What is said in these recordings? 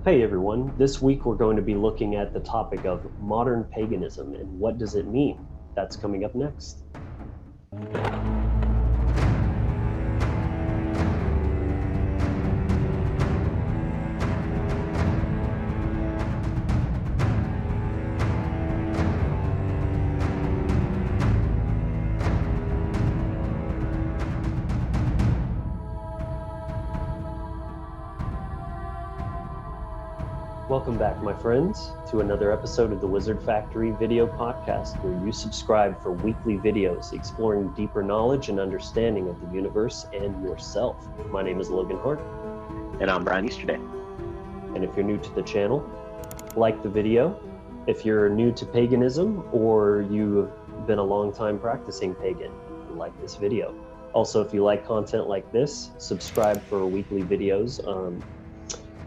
Hey everyone, this week we're going to be looking at the topic of modern paganism and what does it mean? That's coming up next. Welcome back, my friends, to another episode of the Wizard Factory video podcast, where you subscribe for weekly videos exploring deeper knowledge and understanding of the universe and yourself. My name is Logan Hart. And I'm Brian Easterday. And if you're new to the channel, like the video. If you're new to paganism or you've been a long time practicing pagan, like this video. Also, if you like content like this, subscribe for weekly videos.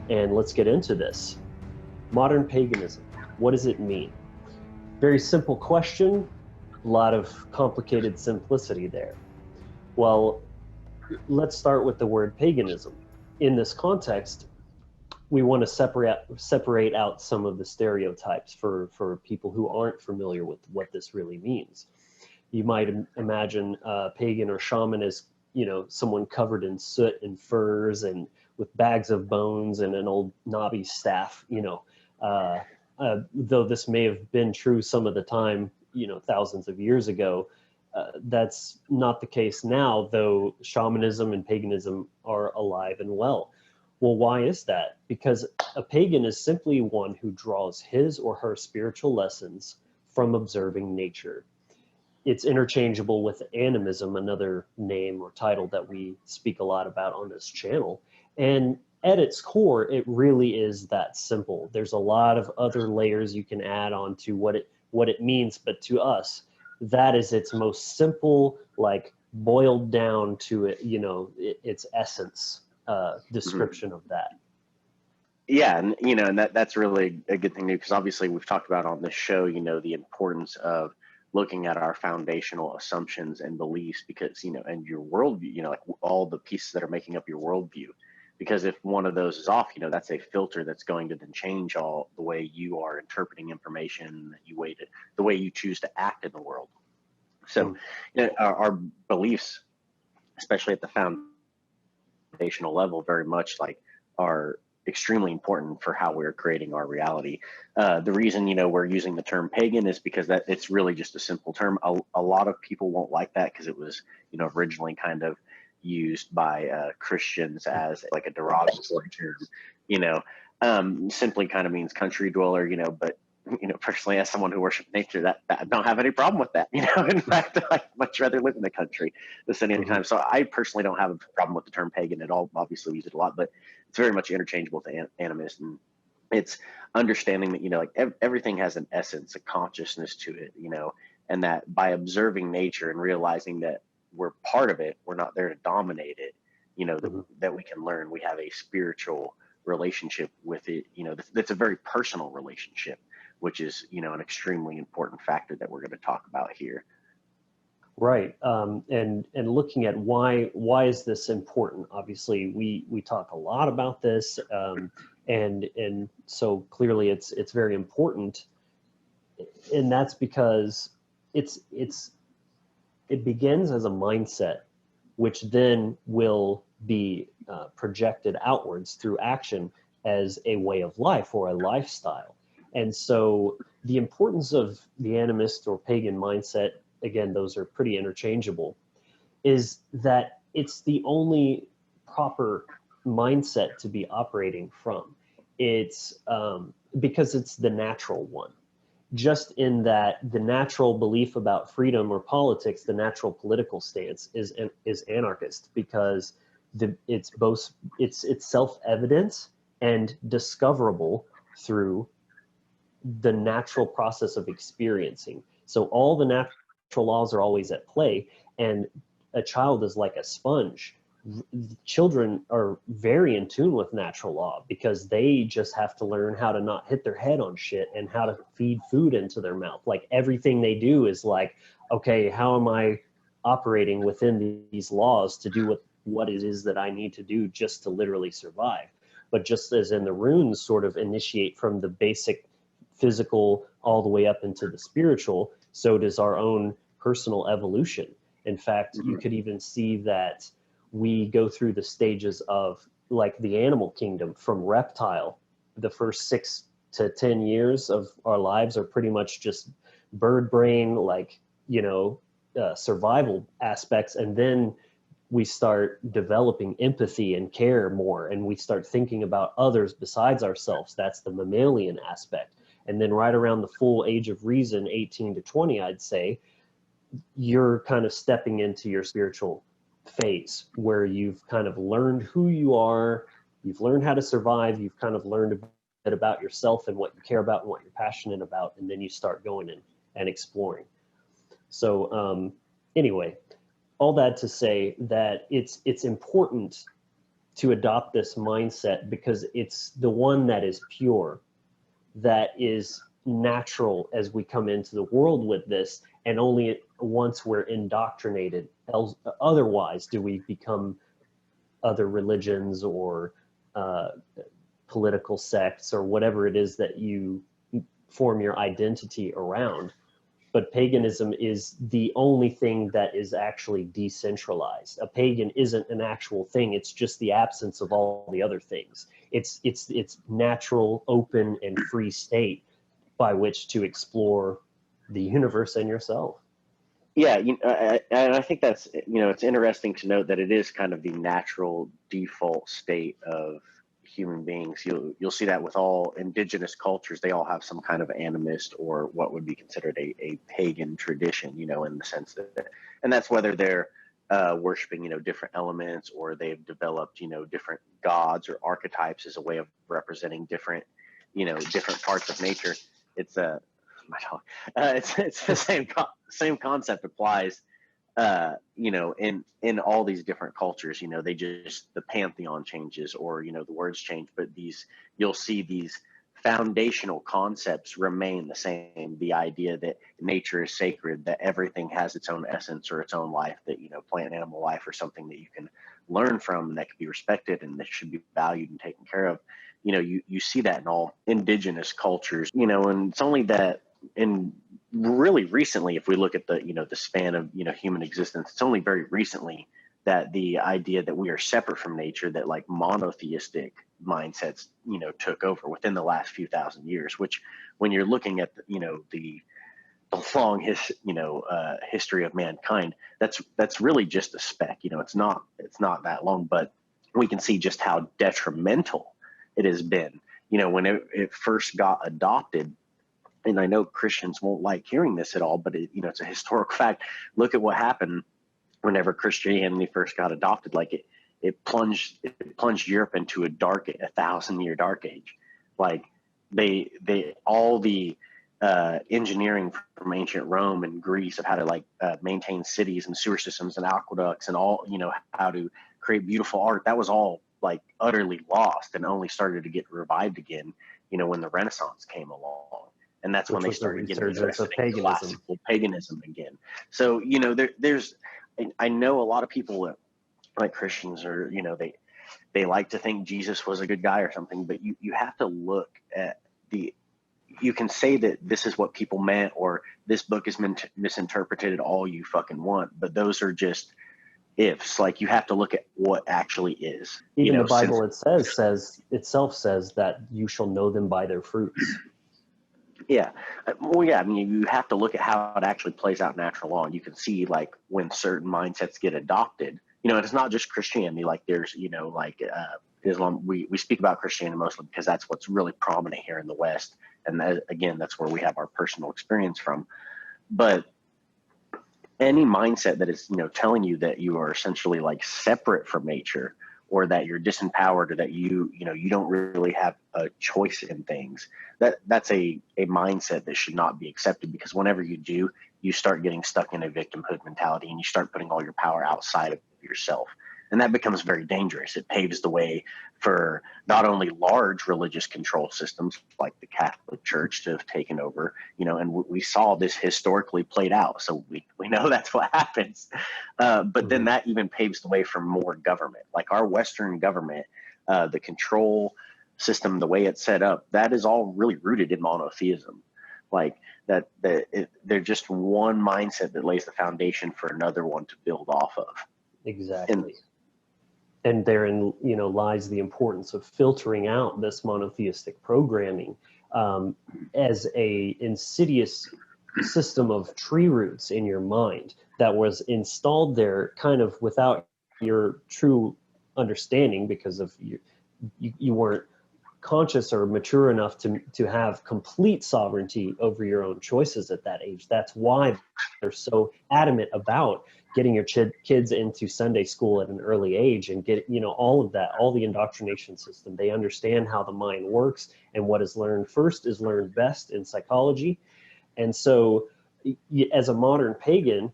And let's get into this. Modern paganism, what does it mean? Very simple question, a lot of complicated simplicity there. Well, let's start with the word paganism. In this context, we want to separate out some of the stereotypes for people who aren't familiar with what this really means. You might imagine pagan or shaman as, someone covered in soot and furs and with bags of bones and an old knobby staff, though this may have been true some of the time, thousands of years ago. That's not the case now, though shamanism and paganism are alive and well. Well, why is that? Because a pagan is simply one who draws his or her spiritual lessons from observing nature. It's interchangeable with animism, another name or title that we speak a lot about on this channel. And at its core, it really is that simple. There's a lot of other layers you can add on to what it means, but to us, that is its most simple, boiled down to it, its essence description of that. Yeah, and that's really a good thing too, because obviously we've talked about on this show, the importance of looking at our foundational assumptions and beliefs, because and your worldview, like all the pieces that are making up your worldview. Because if one of those is off, that's a filter that's going to then change all the way you are interpreting information, the way you choose to act in the world. So, our beliefs, especially at the foundational level, very much are extremely important for how we're creating our reality. The reason we're using the term pagan is because that it's really just a simple term. A lot of people won't like that because it was originally kind of used by Christians as like a derogatory term. Simply kind of means country dweller, but personally, as someone who worships nature, that I don't have any problem with that. In fact, I'd much rather live in the country than any time. So I personally don't have a problem with the term pagan at all. Obviously, we use it a lot, but it's very much interchangeable to animist, and it's understanding that everything has an essence, a consciousness to it, and that by observing nature and realizing that we're part of it, we're not there to dominate it, that we can learn. We have a spiritual relationship with it, that's a very personal relationship, which is, an extremely important factor that we're going to talk about here. Right. And looking at why is this important? Obviously, we talk a lot about this, and so clearly it's very important, and that's because it begins as a mindset, which then will be projected outwards through action as a way of life or a lifestyle. And so the importance of the animist or pagan mindset, again, those are pretty interchangeable, is that it's the only proper mindset to be operating from. It's because it's the natural one. Just in that the natural belief about freedom or politics, the natural political stance is anarchist, because it's self-evident and discoverable through the natural process of experiencing. So all the natural laws are always at play, and a child is like a sponge. Children are very in tune with natural law because they just have to learn how to not hit their head on shit and how to feed food into their mouth. Like everything they do is like, okay, how am I operating within these laws to do what it is that I need to do just to literally survive? But just as in the runes sort of initiate from the basic physical all the way up into the spiritual, so does our own personal evolution. In fact, you could even see that we go through the stages of like the animal kingdom from reptile. The first 6 to 10 years of our lives are pretty much just bird brain, like, survival aspects. And then we start developing empathy and care more, and we start thinking about others besides ourselves. That's the mammalian aspect. And then right around the full age of reason, 18 to 20, I'd say, you're kind of stepping into your spiritual phase where you've kind of learned who you are, you've learned how to survive, you've kind of learned a bit about yourself and what you care about and what you're passionate about, and then you start going in and exploring. So anyway, all that to say that it's important to adopt this mindset because it's the one that is pure, that is natural as we come into the world with this, and only once we're indoctrinated, otherwise do we become other religions or political sects or whatever it is that you form your identity around. But paganism is the only thing that is actually decentralized. A pagan isn't an actual thing. It's just the absence of all the other things. It's natural, open, and free state by which to explore the universe and yourself. Yeah, and I think that's, it's interesting to note that it is kind of the natural default state of human beings. You'll see that with all indigenous cultures. They all have some kind of animist or what would be considered a pagan tradition, in the sense that, and that's whether they're worshiping, different elements, or they've developed, different gods or archetypes as a way of representing different, different parts of nature. It's my dog. It's the same concept applies, in all these different cultures. They just, the pantheon changes, or the words change, but you'll see these foundational concepts remain the same. The idea that nature is sacred, that everything has its own essence or its own life, that plant and animal life are something that you can learn from and that can be respected and that should be valued and taken care of. You see that in all indigenous cultures, and it's only that in really recently, if we look at the the span of human existence, it's only very recently that the idea that we are separate from nature, that like monotheistic mindsets took over within the last few thousand years. Which, when you're looking at the long history of mankind, that's really just a speck. It's not that long, but we can see just how detrimental it has been. When it first got adopted. And I know Christians won't like hearing this at all, but it's a historical fact. Look at what happened whenever Christianity first got adopted. Like it plunged Europe into a 1,000-year dark age. Like they all the engineering from ancient Rome and Greece of how to maintain cities and sewer systems and aqueducts and all, how to create beautiful art, that was all utterly lost and only started to get revived again, when the Renaissance came along. And that's when they started getting interested in classical paganism again. So, there's, I know a lot of people that, like Christians, or, they like to think Jesus was a good guy or something, but you have to look at you can say that this is what people meant, or this book is misinterpreted all you fucking want, but those are just ifs. Like, you have to look at what actually is. Even the Bible itself says that you shall know them by their fruits. Yeah. Well, yeah, I mean, you have to look at how it actually plays out in natural law. And you can see when certain mindsets get adopted, and it's not just Christianity. There's, Islam. We speak about Christianity mostly because that's what's really prominent here in the West. And again, that's where we have our personal experience from. But any mindset that is, telling you that you are essentially separate from nature, or that you're disempowered, or that you don't really have a choice in things, that's a mindset that should not be accepted, because whenever you do, you start getting stuck in a victimhood mentality and you start putting all your power outside of yourself. And that becomes very dangerous. It paves the way for not only large religious control systems like the Catholic Church to have taken over, and we saw this historically played out. So we know that's what happens. But then that even paves the way for more government. Like our Western government, the control system, the way it's set up, that is all really rooted in monotheism. Like they're just one mindset that lays the foundation for another one to build off of. Exactly. And therein, lies the importance of filtering out this monotheistic programming as a insidious system of tree roots in your mind that was installed there kind of without your true understanding, because of you weren't conscious or mature enough to have complete sovereignty over your own choices at that age. That's why they're so adamant about getting your kids into Sunday school at an early age and get, all of that, all the indoctrination system. They understand how the mind works, and what is learned first is learned best in psychology. And so as a modern pagan,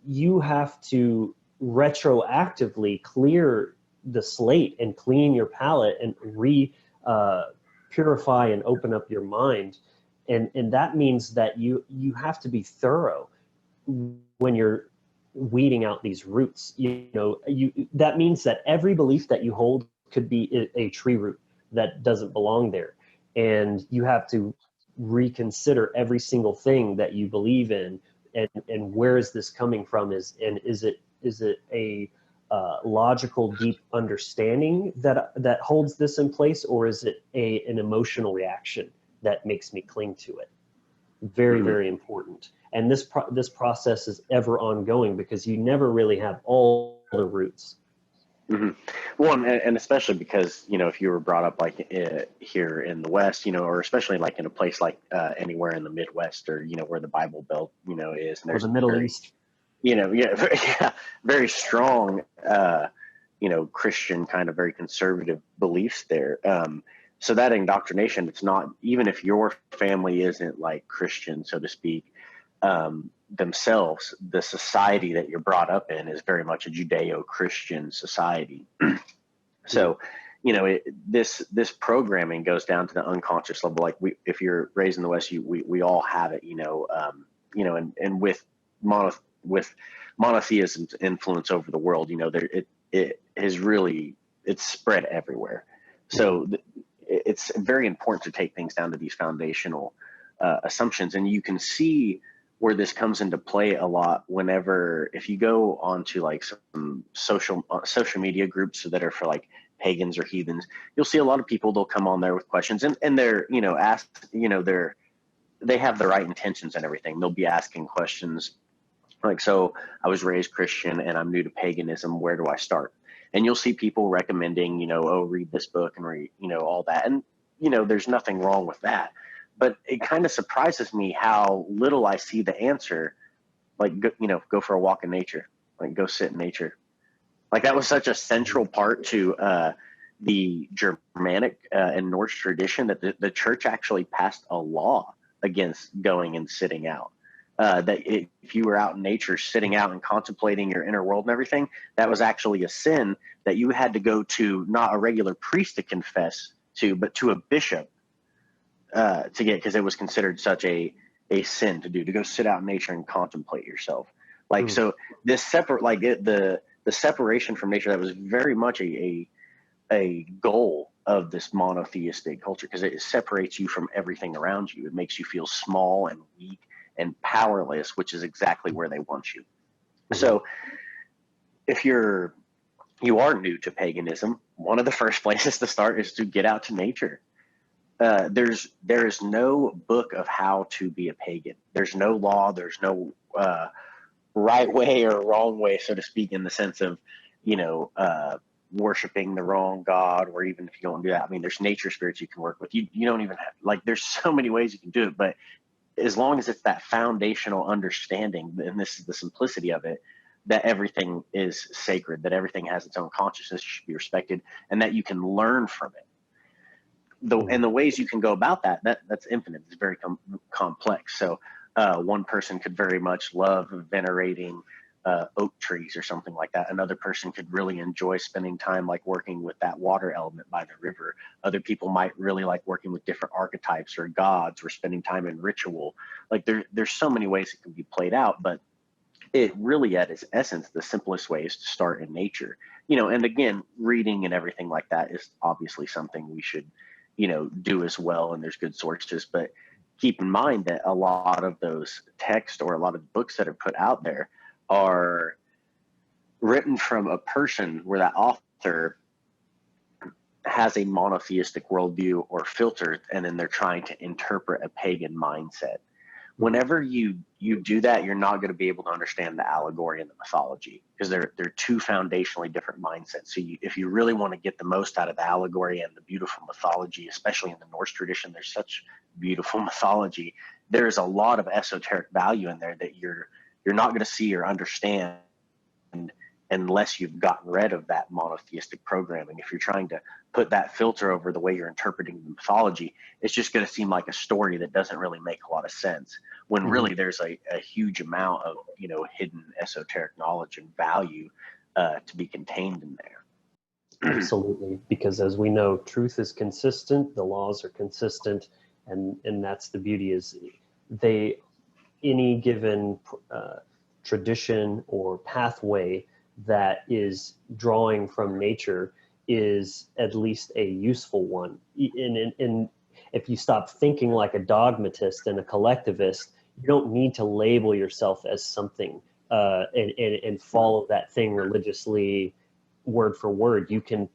you have to retroactively clear the slate and clean your palate and purify and open up your mind. And that means that you have to be thorough when you're weeding out these roots. That means that every belief that you hold could be a tree root that doesn't belong there. And you have to reconsider every single thing that you believe in, and where is this coming from? Is it a logical, deep understanding that holds this in place, or is it an emotional reaction that makes me cling to it? Very, very important. And this process is ever ongoing, because you never really have all the roots. Well, and especially because, if you were brought up like here in the West, or especially like in a place like anywhere in the Midwest, or, where the Bible Belt, is, and Or the Middle East. Very strong, Christian kind of very conservative beliefs there. So that indoctrination, it's not, even if your family isn't like Christian, so to speak, themselves, the society that you're brought up in is very much a Judeo-Christian society. So, this programming goes down to the unconscious level. Like if you're raised in the West, we all have it, and with monotheism's influence over the world, it has really, it's spread everywhere. So it's very important to take things down to these foundational assumptions. And you can see where this comes into play a lot if you go onto like some social media groups that are for like pagans or heathens, you'll see a lot of people, they'll come on there with questions, and they're, they have the right intentions and everything. They'll be asking questions like, so I was raised Christian and I'm new to paganism. Where do I start? And you'll see people recommending, read this book and read, all that. And, there's nothing wrong with that. But it kind of surprises me how little I see the answer. Like, go for a walk in nature, like go sit in nature. Like that was such a central part to the Germanic and Norse tradition that the church actually passed a law against going and sitting out. That if you were out in nature, sitting out and contemplating your inner world and everything, that was actually a sin that you had to go to not a regular priest to confess to, but to a bishop to get, because it was considered such a sin to do, to go sit out in nature and contemplate yourself. Like, so this the separation from nature, that was very much a goal of this monotheistic culture, because it separates you from everything around you. It makes you feel small and weak and powerless, which is exactly where they want you. So if you are new to paganism, one of the first places to start is to get out to nature. There is no book of how to be a pagan. There's no law. There's no right way or wrong way, so to speak, in the sense of, worshiping the wrong God, or even if you don't do that, I mean, there's nature spirits you can work with. You don't even have, like, there's so many ways you can do it, but as long as it's that foundational understanding, and this is the simplicity of it, that everything is sacred, that everything has its own consciousness, should be respected, and that you can learn from it. And the ways you can go about that's infinite. It's very complex. So one person could very much love venerating oak trees or something like that. Another person could really enjoy spending time like working with that water element by the river. Other people might really like working with different archetypes or gods, or spending time in ritual. Like there's so many ways it can be played out, but it really, at its essence, the simplest way is to start in nature. and again, reading and everything like that is obviously something we should, do as well. And there's good sources, but keep in mind that a lot of those texts or a lot of books that are put out there are written from a person where that author has a monotheistic worldview or filter, and then they're trying to interpret a pagan mindset. Whenever you do that, you're not going to be able to understand the allegory and the mythology, because they're two foundationally different mindsets. So if you really want to get the most out of the allegory and the beautiful mythology, especially in the Norse tradition, there's such beautiful mythology. There's a lot of esoteric value in there that you're not going to see or understand unless you've gotten rid of that monotheistic programming. If you're trying to put that filter over the way you're interpreting the mythology, it's just going to seem like a story that doesn't really make a lot of sense, when really there's a huge amount of hidden esoteric knowledge and value to be contained in there. Absolutely, because as we know, truth is consistent, the laws are consistent, and that's the beauty, is any given tradition or pathway that is drawing from nature is at least a useful one. And if you stop thinking like a dogmatist and a collectivist, you don't need to label yourself as something and follow that thing religiously word for word. You can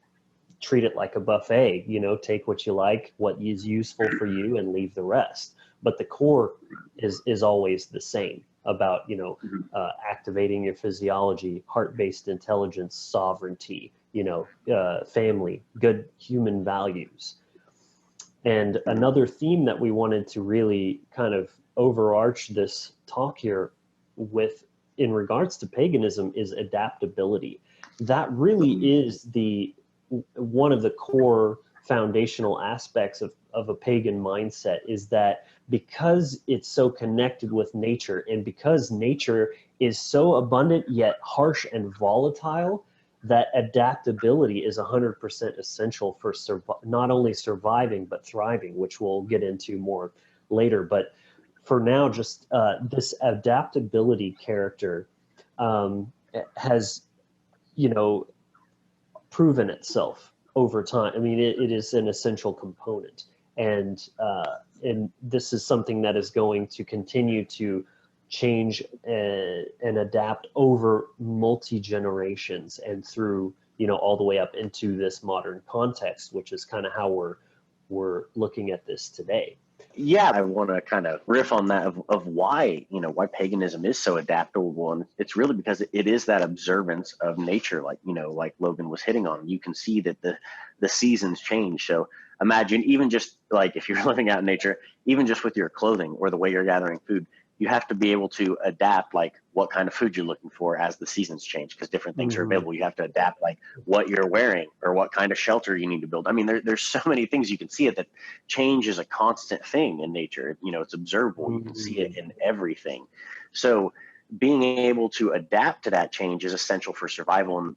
treat it like a buffet, take what you like, what is useful for you, and leave the rest. But the core is always the same, about activating your physiology, heart-based intelligence, sovereignty, family, good human values. And another theme that we wanted to really kind of overarch this talk here with, in regards to paganism, is adaptability. That really is one of the core foundational aspects of a pagan mindset, is that because it's so connected with nature, and because nature is so abundant yet harsh and volatile, that adaptability is 100% essential for not only surviving but thriving, which we'll get into more later. But for now, just this adaptability character has proven itself over time. I mean, it is an essential component, and this is something that is going to continue to change and adapt over multi-generations and through all the way up into this modern context, which is kind of how we're looking at this today. Yeah, I want to kind of riff on that of why, why paganism is so adaptable. And it's really because it is that observance of nature, like Logan was hitting on. You can see that the seasons change. So imagine, even just like if you're living out in nature, even just with your clothing or the way you're gathering food, you have to be able to adapt like what kind of food you're looking for as the seasons change, because different things are available. You have to adapt like what you're wearing or what kind of shelter you need to build. I mean, there's so many things you can see it, that change is a constant thing in nature. It's observable. You can see it in everything. So being able to adapt to that change is essential for survival. And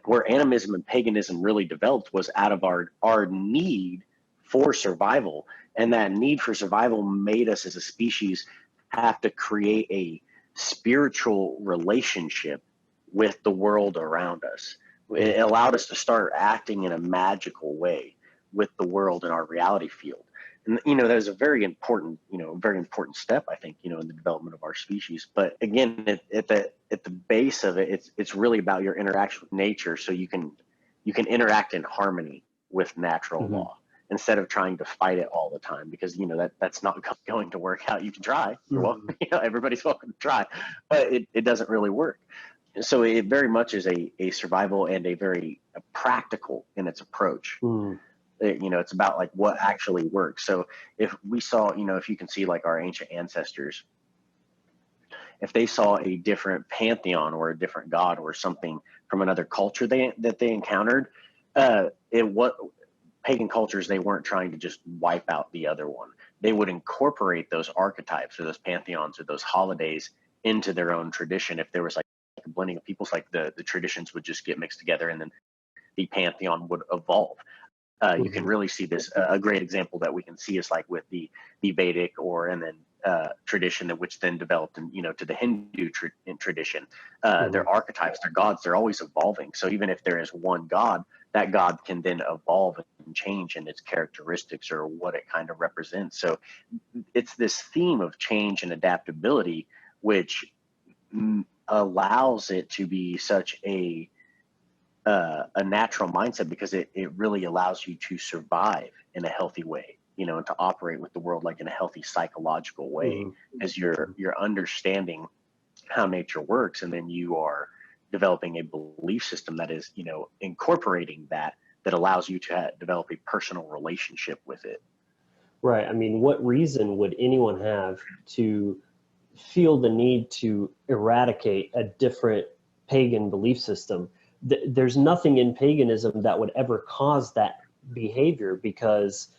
where animism and paganism really developed was out of our need for survival. And that need for survival made us as a species have to create a spiritual relationship with the world around us. It allowed us to start acting in a magical way with the world in our reality field. And that is a very important step, I think, in the development of our species. But again, at the base of it, it's really about your interaction with nature, so you can interact in harmony with natural law, instead of trying to fight it all the time, because that's not going to work out. You can try. You're welcome. Everybody's welcome to try, but it doesn't really work. So it very much is a survival and a very practical in its approach. It's about like what actually works. So if we saw, if you can see like our ancient ancestors, if they saw a different pantheon or a different god or something from another culture that they encountered, pagan cultures, they weren't trying to just wipe out the other one. They would incorporate those archetypes or those pantheons or those holidays into their own tradition. If there was like a blending of peoples, like the traditions would just get mixed together, and then the pantheon would evolve. You can really see this. A great example that we can see is like with the Vedic and then tradition, that which then developed to the Hindu tradition. Hmm. Their archetypes, their gods, they're always evolving. So even if there is one god, that god can then evolve and change in its characteristics or what it kind of represents. So it's this theme of change and adaptability, which allows it to be such a natural mindset, because it really allows you to survive in a healthy way, and to operate with the world like in a healthy psychological way, Hmm. as you're understanding how nature works, and then you are developing a belief system that is, incorporating that allows you to develop a personal relationship with it. Right. I mean, what reason would anyone have to feel the need to eradicate a different pagan belief system? There's nothing in paganism that would ever cause that behavior, because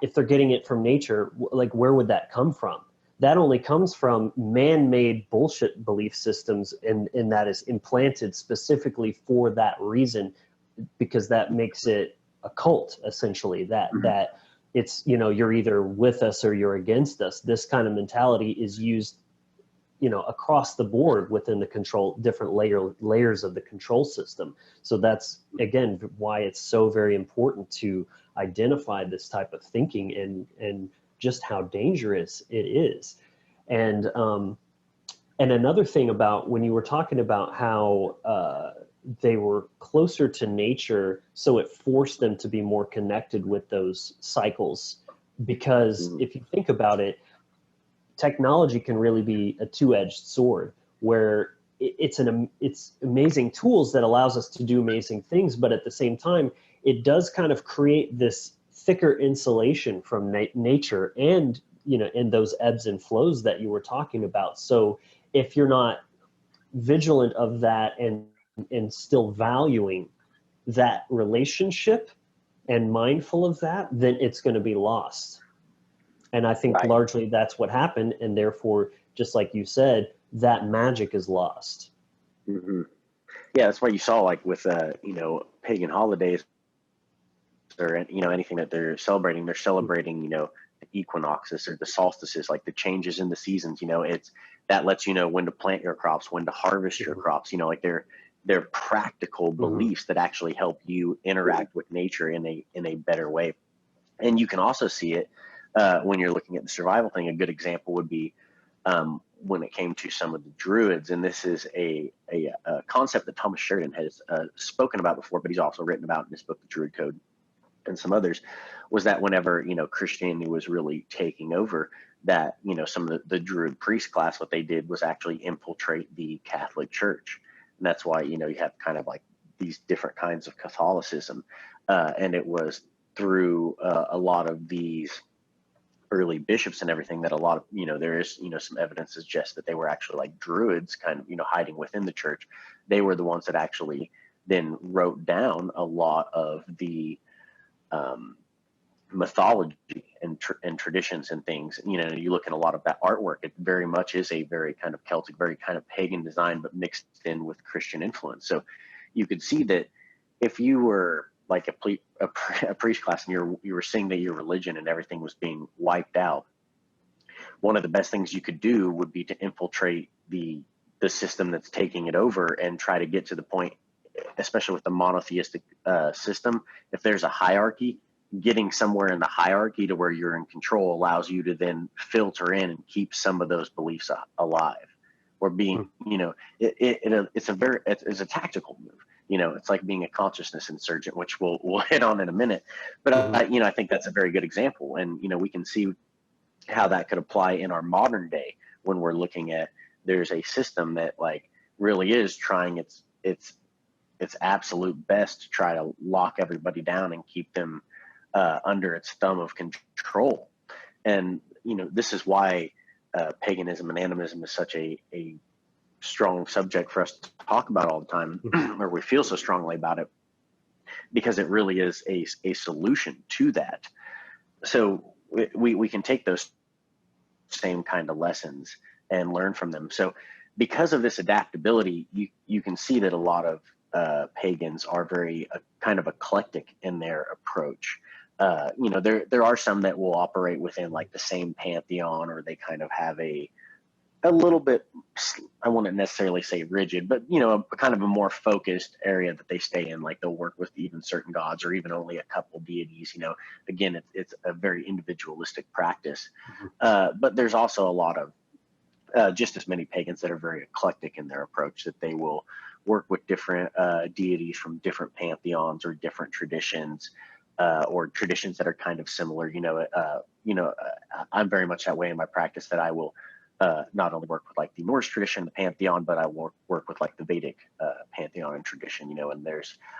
if they're getting it from nature, like, where would that come from? That only comes from man-made bullshit belief systems, and that is implanted specifically for that reason, because that makes it a cult, essentially, that it's, you're either with us or you're against us. This kind of mentality is used, across the board within the different layers of the control system. So that's, again, why it's so very important to identify this type of thinking, and just how dangerous it is. And another thing about when you were talking about how they were closer to nature, so it forced them to be more connected with those cycles. Because Mhm. if you think about it, technology can really be a two-edged sword, where it's amazing tools that allows us to do amazing things, but at the same time, it does kind of create this thicker insulation from nature, and in those ebbs and flows that you were talking about. So if you're not vigilant of that, and still valuing that relationship and mindful of that, then it's going to be lost. And I think Right. largely that's what happened, and therefore, just like you said, that magic is lost. Hmm. Yeah, that's why you saw, like, with pagan holidays, or anything that they're celebrating, the equinoxes or the solstices, like the changes in the seasons. It's that lets you know when to plant your crops, when to harvest your Mhm. crops. Like they're practical Mhm. beliefs that actually help you interact with nature in a better way. And you can also see it when you're looking at the survival thing. A good example would be when it came to some of the druids, and this is a concept that Thomas Sheridan has spoken about before, but he's also written about in his book, The Druid Code, and some others. Was that whenever Christianity was really taking over, that some of the Druid priest class, what they did was actually infiltrate the Catholic Church, and that's why you have kind of like these different kinds of Catholicism, and it was through a lot of these early bishops and everything that a lot of there is some evidence suggests that they were actually like druids, kind of hiding within the church. They were the ones that actually then wrote down a lot of the um, mythology and traditions and things. You look at a lot of that artwork, it very much is a very kind of Celtic, very kind of pagan design, but mixed in with Christian influence. So you could see that if you were like a priest class, and you were seeing that your religion and everything was being wiped out, one of the best things you could do would be to infiltrate the system that's taking it over, and try to get to the point, especially with the monotheistic system. If there's a hierarchy, getting somewhere in the hierarchy to where you're in control allows you to then filter in and keep some of those beliefs alive, or being, it's a tactical move. It's like being a consciousness insurgent, which we'll hit on in a minute. But Mhm. I think that's a very good example, and we can see how that could apply in our modern day, when we're looking at, there's a system that like really is trying its absolute best to try to lock everybody down and keep them under its thumb of control. And this is why paganism and animism is such a strong subject for us to talk about all the time, Mhm. or we feel so strongly about it, because it really is a solution to that. So we can take those same kind of lessons and learn from them. So because of this adaptability, you can see that a lot of pagans are very kind of eclectic in their approach. there are some that will operate within like the same pantheon, or they kind of have a little bit, I wouldn't necessarily say rigid, but a kind of a more focused area that they stay in. Like they'll work with even certain gods or even only a couple deities. Again, it's a very individualistic practice. But there's also a lot of just as many pagans that are very eclectic in their approach, that they will work with different deities from different pantheons or different traditions, or traditions that are kind of similar. I'm very much that way in my practice, that I will not only work with like the Norse tradition, the pantheon, but I will work with like the Vedic pantheon and tradition. And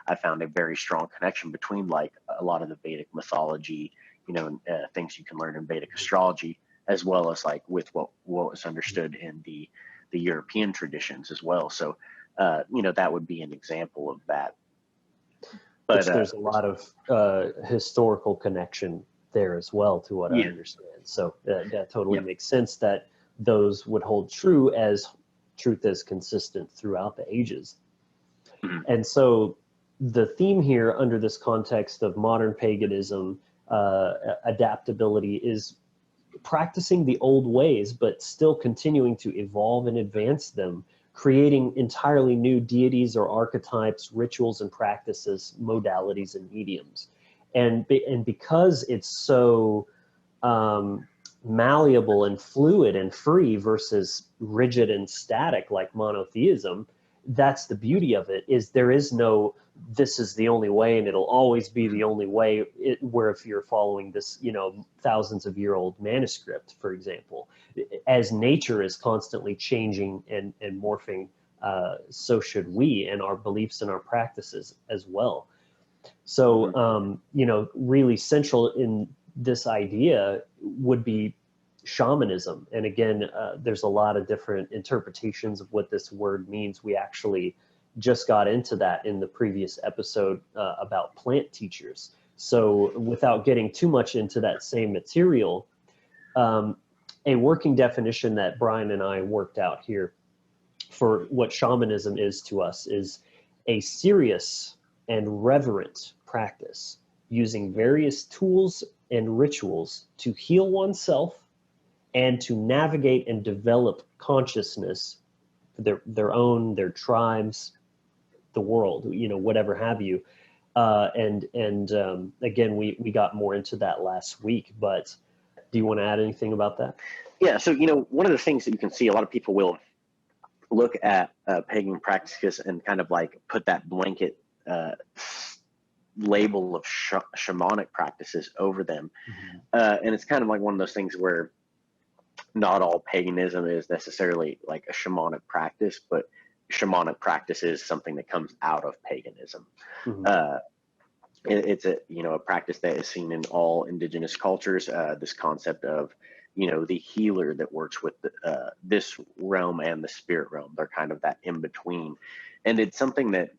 I found a very strong connection between like a lot of the Vedic mythology, and things you can learn in Vedic astrology, as well as like with what was understood in the European traditions as well. So, that would be an example of that. But there's a lot of historical connection there as well, to what I understand. So that totally makes sense that those would hold true, as truth is consistent throughout the ages. Mm-hmm. And so the theme here under this context of modern paganism, adaptability, is practicing the old ways, but still continuing to evolve and advance them, creating entirely new deities or archetypes, rituals and practices, modalities and mediums. And because it's so malleable and fluid and free versus rigid and static like monotheism, that's the beauty of it. Is there is no, this is the only way and it'll always be the only way, where if you're following this, thousands of year old manuscript, for example, as nature is constantly changing and morphing, so should we, and our beliefs and our practices as well. So, really central in this idea would be shamanism. And again, there's a lot of different interpretations of what this word means. We actually just got into that in the previous episode about plant teachers. So without getting too much into that same material, a working definition that Brian and I worked out here for what shamanism is to us is a serious and reverent practice using various tools and rituals to heal oneself and to navigate and develop consciousness for their tribes, the world, whatever have you. Again, we got more into that last week, but do you want to add anything about that? Yeah. So, one of the things that you can see, a lot of people will look at pagan practices and kind of like put that blanket label of shamanic practices over them. Mm-hmm. And it's kind of like one of those things where not all paganism is necessarily like a shamanic practice, but shamanic practice is something that comes out of paganism. Mm-hmm. It's a practice that is seen in all indigenous cultures. This concept of, the healer that works with this realm and the spirit realm. They're kind of that in between. And it's something that,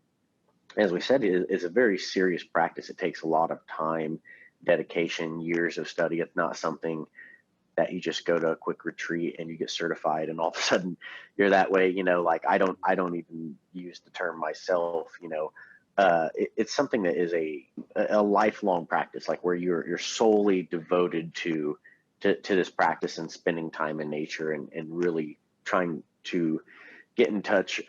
as we said, is a very serious practice. It takes a lot of time, dedication, years of study. It's not something that you just go to a quick retreat and you get certified and all of a sudden you're that way. Like I don't even use the term myself. It's something that is a lifelong practice, like where you're solely devoted to this practice and spending time in nature and really trying to get in touch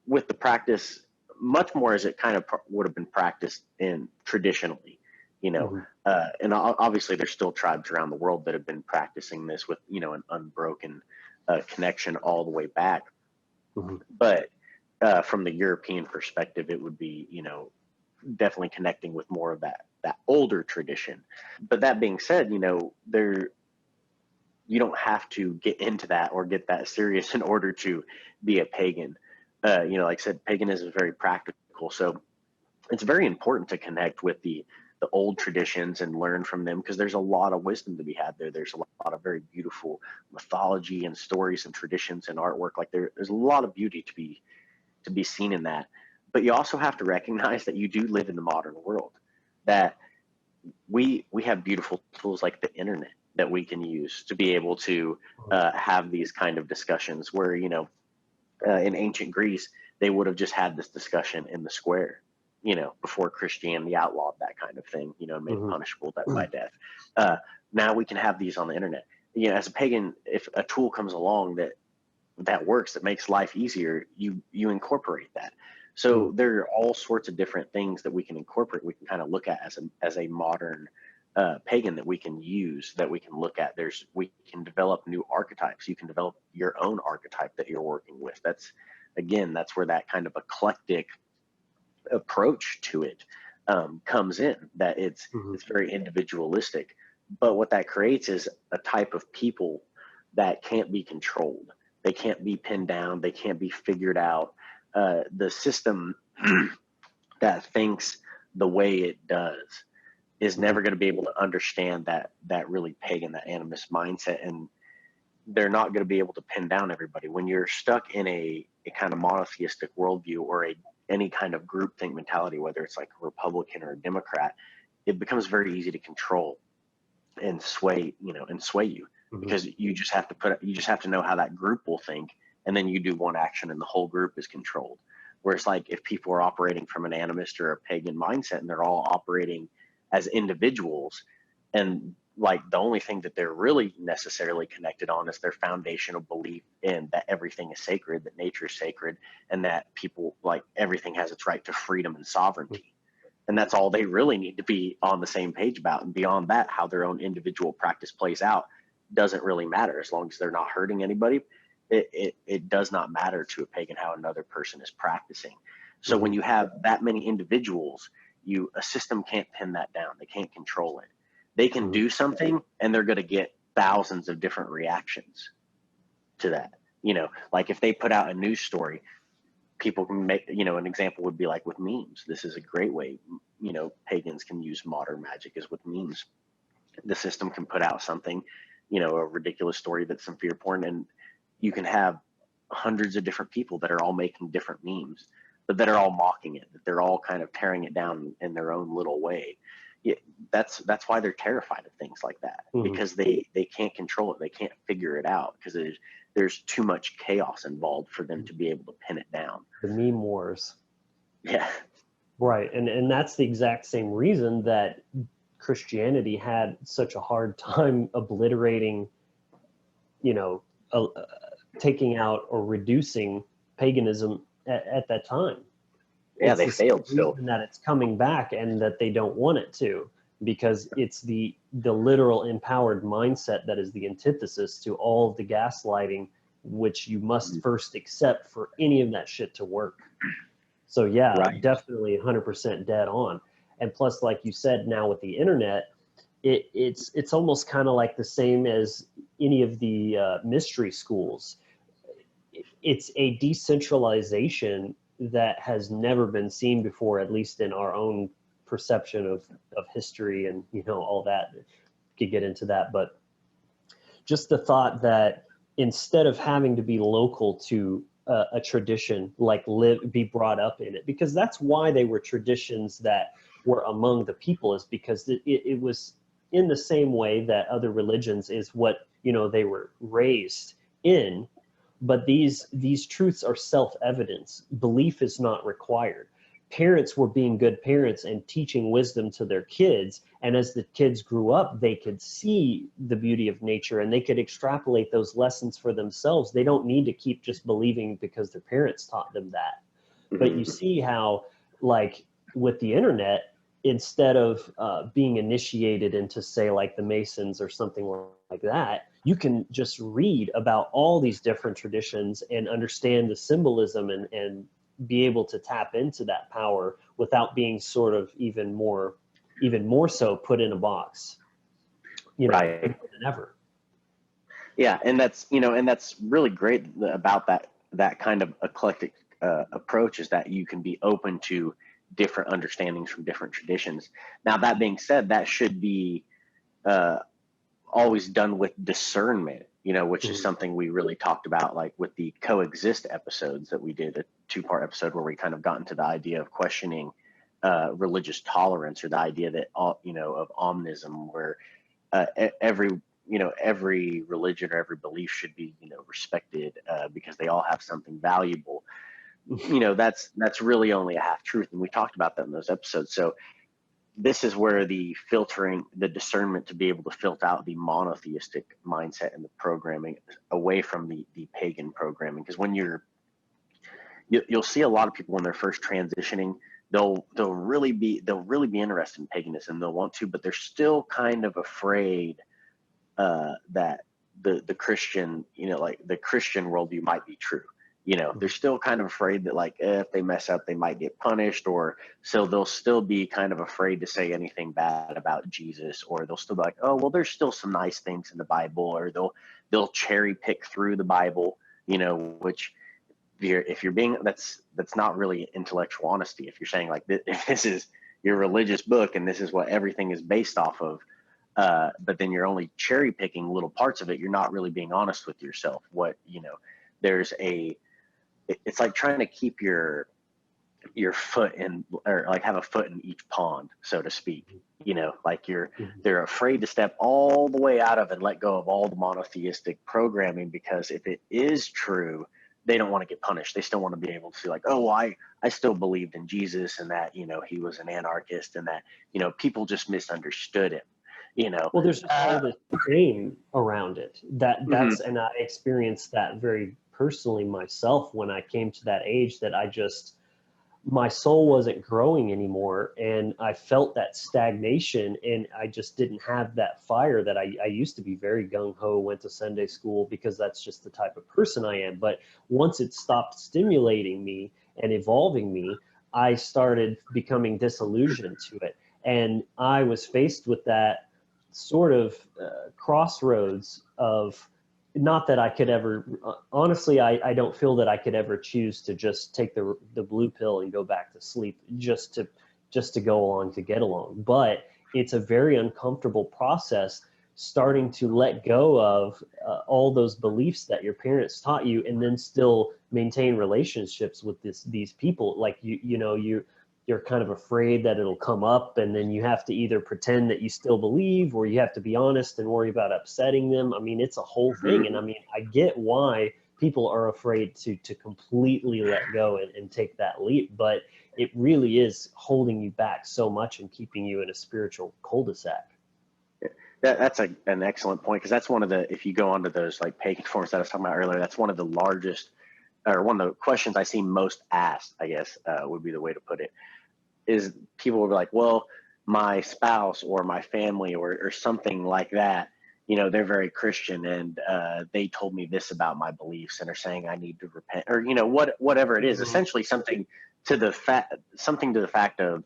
with the practice much more as it kind of would have been practiced in traditionally, mm-hmm. And obviously there's still tribes around the world that have been practicing this with, an unbroken connection all the way back. Mm-hmm. But from the European perspective, it would be, definitely connecting with more of that older tradition. But that being said, you don't have to get into that or get that serious in order to be a pagan. Like I said, paganism is very practical. So it's very important to connect with the old traditions and learn from them, because there's a lot of wisdom to be had there. There's a lot of very beautiful mythology and stories and traditions and artwork. Like there's a lot of beauty to be seen in that. But you also have to recognize that you do live in the modern world, that we have beautiful tools like the internet that we can use to be able to have these kind of discussions where, in ancient Greece, they would have just had this discussion in the square, before Christianity outlawed that kind of thing, and made it Hmm. punishable by death. Now we can have these on the internet. As a pagan, if a tool comes along that works, that makes life easier, you incorporate that. So there are all sorts of different things that we can incorporate. We can kind of look at as a modern pagan that we can use, that we can look at. We can develop new archetypes. You can develop your own archetype that you're working with. That's where that kind of eclectic approach to it comes in. That it's Hmm. very individualistic. But what that creates is a type of people that can't be controlled. They can't be pinned down. They can't be figured out. The system that thinks the way it does is Hmm. never going to be able to understand that really pagan, that animist mindset, and they're not going to be able to pin down everybody. When you're stuck in a kind of monotheistic worldview, or any kind of groupthink mentality, whether it's like a Republican or a Democrat, it becomes very easy to control and sway you, Hmm. because you just have to know how that group will think, and then you do one action and the whole group is controlled. Whereas, like, if people are operating from an animist or a pagan mindset, and they're all operating as individuals, and like the only thing that they're really necessarily connected on is their foundational belief in that everything is sacred, that nature is sacred, and that people, like, everything has its right to freedom and sovereignty, and that's all they really need to be on the same page about. And beyond that, how their own individual practice plays out doesn't really matter, as long as they're not hurting anybody. It does not matter to a pagan how another person is practicing. So Hmm. when you have that many individuals, a system can't pin that down. They can't control it. They can Hmm. do something, and they're going to get thousands of different reactions to that. Like if they put out a news story, people can make, an example would be like with memes. This is a great way, pagans can use modern magic, is with memes. The system can put out something, a ridiculous story that's some fear porn, and you can have hundreds of different people that are all making different memes, but that are all mocking it, that they're all kind of tearing it down in their own little way. Yeah, that's why they're terrified of things like that, Hmm. because they can't control it. They can't figure it out, because there's too much chaos involved for them to be able to pin it down. The meme wars. Yeah. Right. And that's the exact same reason that Christianity had such a hard time obliterating, you know, taking out or reducing paganism at that time. Yeah, It's they the same failed still. reason that it's coming back and that they don't want it to, because it's the literal empowered mindset that is the antithesis to all of the gaslighting, which you must first accept for any of that shit to work. So yeah, Right. definitely 100% dead on. And plus, like you said, now with the internet, it's almost kind of like the same as any of the mystery schools. It's a decentralization that has never been seen before, at least in our own perception of history and all that. Could get into that, but just the thought that instead of having to be local to a tradition, like be brought up in it, because that's why they were traditions that were among the people, is because it was in the same way that other religions is what they were raised in. But these truths are self-evident. Belief is not required. Parents were being good parents and teaching wisdom to their kids, and as the kids grew up, they could see the beauty of nature and they could extrapolate those lessons for themselves. They don't need to keep just believing because their parents taught them that. But you Mm-hmm. see how, like with the internet, instead of being initiated into, say, like the Masons or something like that, you can just read about all these different traditions and understand the symbolism and be able to tap into that power without being sort of even more so put in a box, Right. more than ever. Yeah, and that's really great about that kind of eclectic approach, is that you can be open to different understandings from different traditions. Now, that being said, that should be uh, always done with discernment, which is Mhm. something we really talked about, like with the coexist episodes that we did, a 2-part episode where we kind of got into the idea of questioning religious tolerance, or the idea that of omnism, where every religion or every belief should be respected, because they all have something valuable. that's really only a half truth, and we talked about that in those episodes. So this is where the filtering, the discernment to be able to filter out the monotheistic mindset and the programming away from the pagan programming. Because when you'll see a lot of people when they're first transitioning, they'll really be interested in paganism. They'll want to, but they're still kind of afraid that the Christian, like the Christian worldview might be true. They're still kind of afraid that like if they mess up, they might get punished, or so they'll still be kind of afraid to say anything bad about Jesus, or they'll still be like, oh, well, there's still some nice things in the Bible, or they'll cherry pick through the Bible, which if you're being, that's not really intellectual honesty. If you're saying like this is your religious book and this is what everything is based off of, but then you're only cherry picking little parts of it, you're not really being honest with yourself. There's it's like trying to keep your foot in, or like have a foot in each pond, so to speak. Like they're afraid to step all the way out of and let go of all the monotheistic programming, because if it is true, they don't want to get punished. They still want to be able to see like, oh, I still believed in Jesus, and that, he was an anarchist, and that, people just misunderstood him. Well, there's all this shame around it. That's and I experienced that very personally myself when I came to that age, that my soul wasn't growing anymore, and I felt that stagnation, and I just didn't have that fire that I used to be very gung-ho, went to Sunday school because that's just the type of person I am. But once it stopped stimulating me and evolving me, I started becoming disillusioned to it. And I was faced with that sort of crossroads of, not that I could ever, honestly, I don't feel that I could ever choose to just take the blue pill and go back to sleep just to go along, to get along. But it's a very uncomfortable process, starting to let go of all those beliefs that your parents taught you, and then still maintain relationships with these people. Like you're kind of afraid that it'll come up, and then you have to either pretend that you still believe, or you have to be honest and worry about upsetting them. I mean, it's a whole thing. And I mean, I get why people are afraid to completely let go and take that leap, but it really is holding you back so much and keeping you in a spiritual cul-de-sac. That's an excellent point, because that's one of the, if you go onto those like pagan forums that I was talking about earlier, that's one of the largest, or one of the questions I see most asked, I guess, would be the way to put it, is people will be like, well, my spouse or my family or something like that, they're very Christian, and they told me this about my beliefs and are saying I need to repent, or whatever it is. Essentially something to the fact of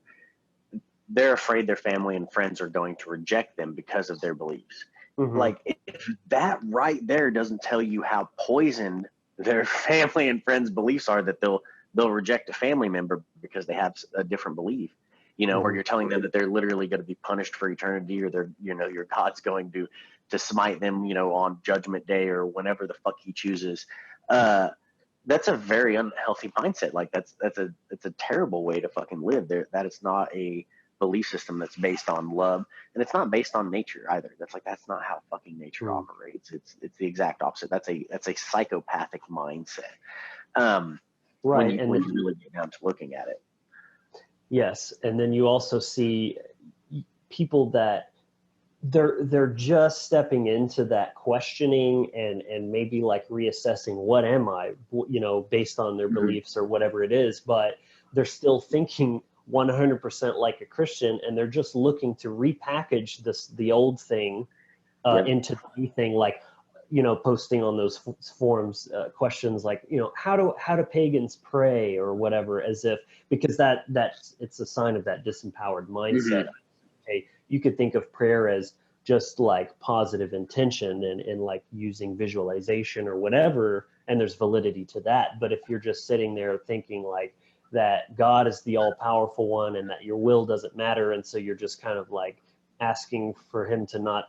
they're afraid their family and friends are going to reject them because of their beliefs. Like, if that right there doesn't tell you how poisoned their family and friends' beliefs are, that they'll reject a family member because they have a different belief, or you're telling them that they're literally going to be punished for eternity, or they're, your God's going to smite them, on Judgment Day or whenever the fuck he chooses. That's a very unhealthy mindset. Like it's a terrible way to fucking live. That is not a belief system that's based on love, and it's not based on nature either. That's not how fucking nature operates. It's the exact opposite. That's a psychopathic mindset. Right. When you really get down to looking at it. Yes. And then you also see people that they're just stepping into that questioning and maybe like reassessing, what am I, based on their beliefs or whatever it is, but they're still thinking 100% like a Christian, and they're just looking to repackage the old thing into the new thing, like, posting on those forums questions like, how do pagans pray or whatever, as if, because that's it's a sign of that disempowered mindset. Okay, you could think of prayer as just like positive intention and like using visualization or whatever, and there's validity to that. But if you're just sitting there thinking like that God is the all-powerful one and that your will doesn't matter, and so you're just kind of like asking for him to not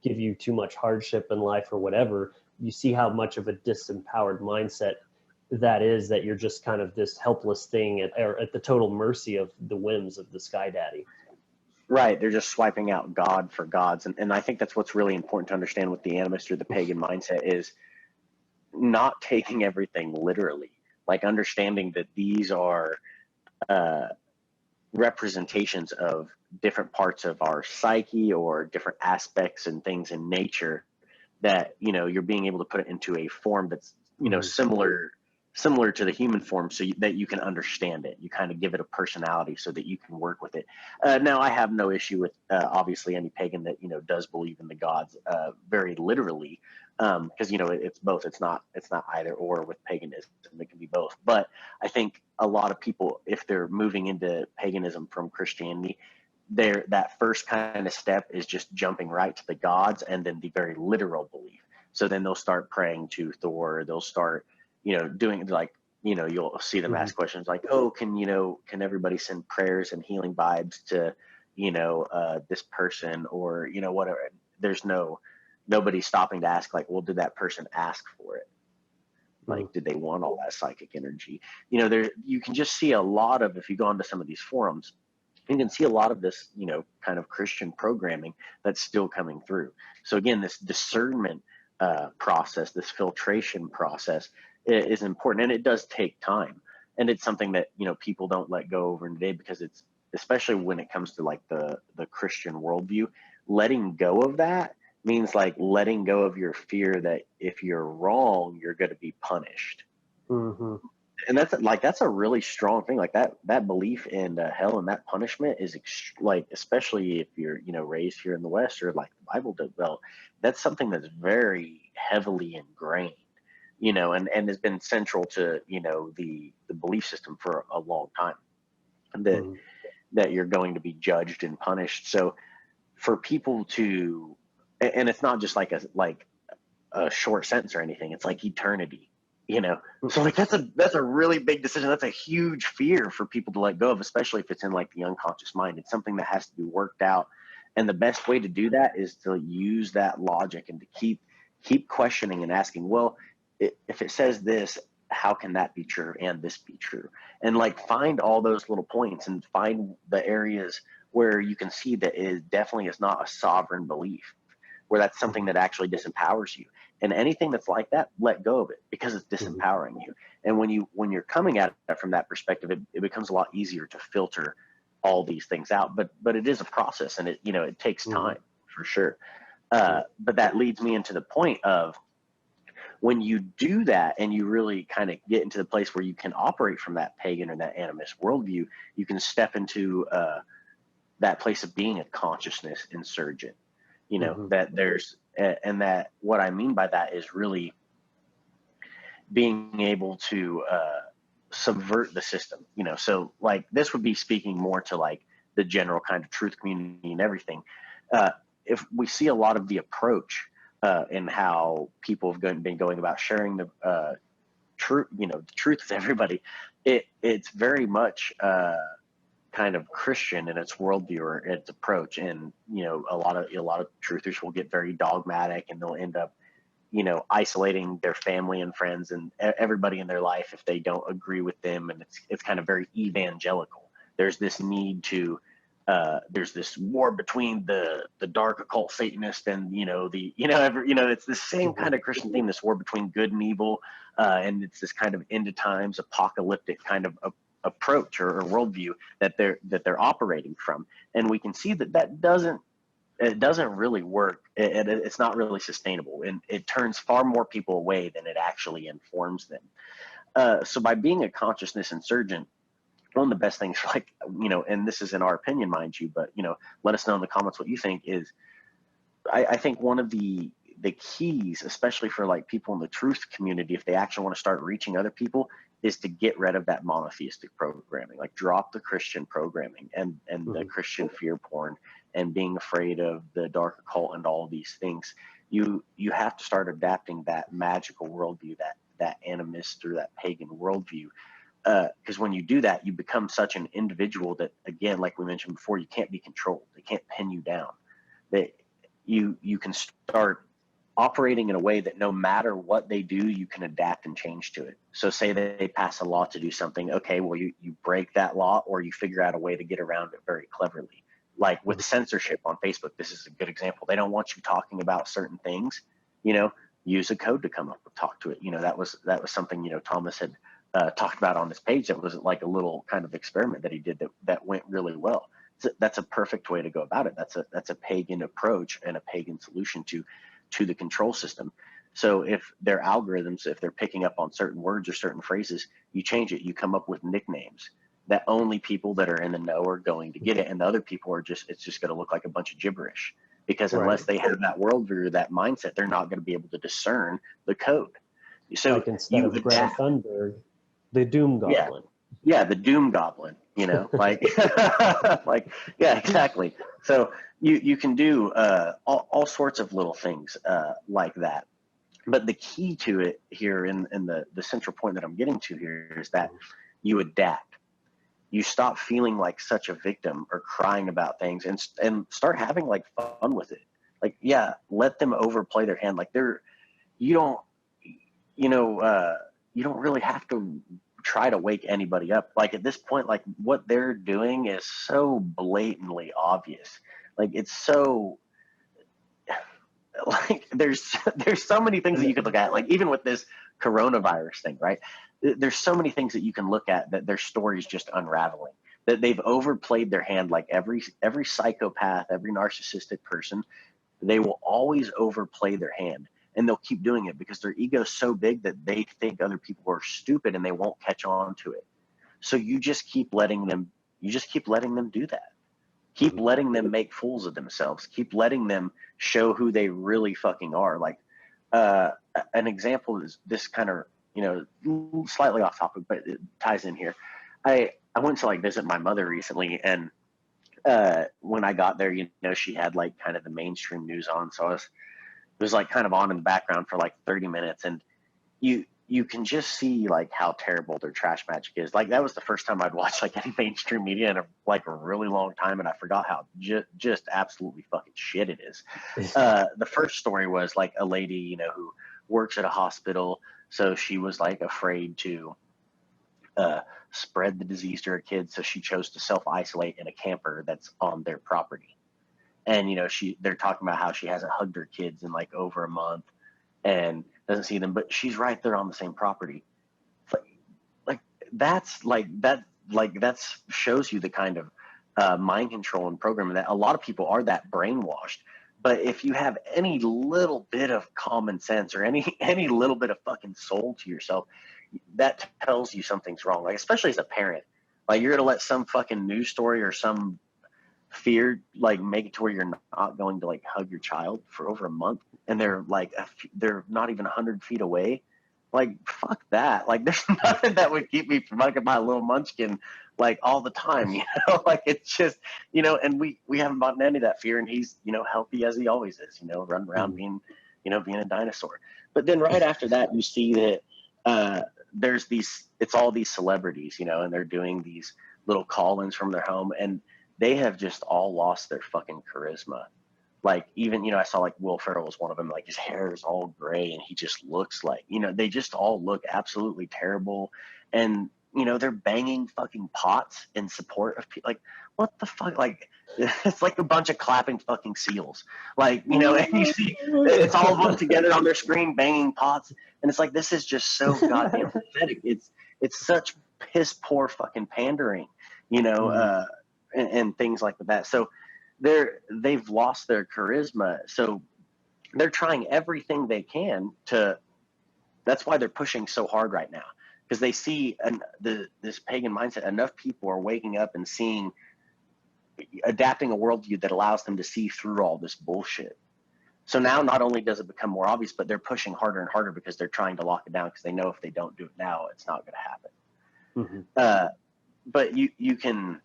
give you too much hardship in life or whatever, you see how much of a disempowered mindset that is, that you're just kind of this helpless thing at the total mercy of the whims of the sky daddy. Right. They're just swiping out God for gods. And I think that's what's really important to understand with the animist or the pagan mindset, is not taking everything literally. like understanding that these are representations of different parts of our psyche or different aspects and things in nature that, you know, you're being able to put it into a form that's, you know, similar to the human form, so that you can understand it. You kind of give it a personality so that you can work with it. Now, I have no issue with obviously any pagan that, you know, does believe in the gods very literally, because, you know, it's both. It's not either or with paganism. It can be both. But I think a lot of people, if they're moving into paganism from Christianity, that first kind of step is just jumping right to the gods and then the very literal belief. So then they'll start praying to Thor. They'll start, you know, doing like, you know, you'll see them ask questions like, oh, can everybody send prayers and healing vibes to, you know, this person, or, you know, whatever. There's nobody stopping to ask like, well, did that person ask for it? Like, did they want all that psychic energy? You know, you can just see a lot of, if you go onto some of these forums, you can see a lot of this, you know, kind of Christian programming that's still coming through. So again, this discernment process, this filtration process is important, and it does take time. And it's something that, you know, people don't let go over today, because it's, especially when it comes to like the Christian worldview, letting go of that means like letting go of your fear that if you're wrong, you're going to be punished. And that's a really strong thing. Like that belief in hell and that punishment is like, especially if you're, you know, raised here in the West, or like the Bible did, well, that's something that's very heavily ingrained, you know, and has been central to, you know, the belief system for a long time, that you're going to be judged and punished. So for people to, and it's not just like a short sentence or anything, it's like eternity, you know. So like that's a really big decision. That's a huge fear for people to let go of, especially if it's in like the unconscious mind. It's something that has to be worked out, and the best way to do that is to use that logic and to keep questioning and asking, well, if it says this, how can that be true and this be true? And like find all those little points and find the areas where you can see that it definitely is not a sovereign belief, where that's something that actually disempowers you. And anything that's like that, let go of it, because it's disempowering you. And when you're coming at it from that perspective, it becomes a lot easier to filter all these things out. But it is a process, and it takes time for sure. But that leads me into the point of, when you do that and you really kind of get into the place where you can operate from that pagan or that animist worldview, you can step into that place of being a consciousness insurgent. You know, that there's, and that what I mean by that is really being able to subvert the system, you know. So like this would be speaking more to like the general kind of truth community and everything. If we see a lot of the approach in how people have been going about sharing the truth, you know, the truth with everybody, it's very much kind of Christian in its worldview or its approach. And, you know, a lot of truthers will get very dogmatic, and they'll end up, you know, isolating their family and friends and everybody in their life if they don't agree with them. And it's kind of very evangelical. There's this need to, there's this war between the dark occult Satanist and, you know, it's the same kind of Christian theme, this war between good and evil. And it's this kind of end times apocalyptic kind of approach or worldview that they're operating from. And we can see that doesn't really work. It's not really sustainable, and it turns far more people away than it actually informs them. So by being a consciousness insurgent, one of the best things, like, you know, and this is in our opinion, mind you, but, you know, let us know in the comments what you think, is I think one of the keys, especially for like people in the truth community, if they actually want to start reaching other people, is to get rid of that monotheistic programming, like drop the Christian programming and the Christian fear porn and being afraid of the dark occult and all of these things. You have to start adapting that magical worldview, that animist or that pagan worldview. Because when you do that, you become such an individual that, again, like we mentioned before, you can't be controlled. They can't pin you down. That you can start operating in a way that no matter what they do, you can adapt and change to it. So say they pass a law to do something. Okay, well, you break that law, or you figure out a way to get around it very cleverly. Like with censorship on Facebook, this is a good example. They don't want you talking about certain things, you know, use a code to come up with, talk to it. You know, that was something, you know, Thomas had talked about on this page that was like a little kind of experiment that he did that went really well. That's a perfect way to go about it. That's a pagan approach and a pagan solution to the control system. So if their algorithms, if they're picking up on certain words or certain phrases, you change it. You come up with nicknames that only people that are in the know are going to get it, and the other people are it's just going to look like a bunch of gibberish, because unless they have that worldview or that mindset, they're not going to be able to discern the code. So like instead of Greta Thunberg, the Doom Goblin. Yeah, the Doom Goblin, you know, like, like, yeah, exactly. So you can do all sorts of little things like that. But the key to it here, in the central point that I'm getting to here, is that you adapt. You stop feeling like such a victim or crying about things, and start having like fun with it. Like, yeah, let them overplay their hand. Like you don't, you know, you don't really have to try to wake anybody up. Like at this point, like what they're doing is so blatantly obvious. Like it's so, like there's so many things that you could look at. Like even with this coronavirus thing, right? There's so many things that you can look at that their story's just unraveling. That they've overplayed their hand. Like every psychopath, every narcissistic person, they will always overplay their hand, and they'll keep doing it because their ego's so big that they think other people are stupid and they won't catch on to it. So you just keep letting them do that. Keep letting them make fools of themselves. Keep letting them show who they really fucking are. Like an example is this, kind of, you know, slightly off topic, but it ties in here. I went to like visit my mother recently, and when I got there, you know, she had like kind of the mainstream news on, so it was like kind of on in the background for like 30 minutes, and you can just see like how terrible their trash magic is. Like that was the first time I'd watched like any mainstream media in a really long time, and I forgot how just absolutely fucking shit it is. The first story was like a lady, you know, who works at a hospital, so she was like afraid to spread the disease to her kids, so she chose to self-isolate in a camper that's on their property. And you know, they're talking about how she hasn't hugged her kids in like over a month and doesn't see them, but she's right there on the same property. That's shows you the kind of mind control and programming that a lot of people are that brainwashed. But if you have any little bit of common sense or any little bit of fucking soul to yourself, that tells you something's wrong. Like especially as a parent, like you're gonna let some fucking news story or some fear like make it to where you're not going to like hug your child for over a month, and they're like they're not even 100 feet away. Like fuck that. Like there's nothing that would keep me from hugging my little munchkin like all the time, you know. Like it's just, you know, and we haven't bought any of that fear, and he's, you know, healthy as he always is, you know, running around being, you know, being a dinosaur. But then right after that, you see that there's it's all these celebrities, you know, and they're doing these little call-ins from their home, and they have just all lost their fucking charisma. Like even, you know, I saw like Will Ferrell was one of them. Like his hair is all gray and he just looks like, you know, they just all look absolutely terrible. And, you know, they're banging fucking pots in support of people. Like what the fuck? Like it's like a bunch of clapping fucking seals. Like, you know, and you see it's all of them together on their screen banging pots. And it's like, this is just so goddamn pathetic. It's such piss poor fucking pandering, you know, and things like that. So they've lost their charisma. So they're trying everything they can that's why they're pushing so hard right now, because they see this pagan mindset. Enough people are waking up and adapting a worldview that allows them to see through all this bullshit. So now not only does it become more obvious, but they're pushing harder and harder because they're trying to lock it down, because they know if they don't do it now, it's not going to happen. But you can,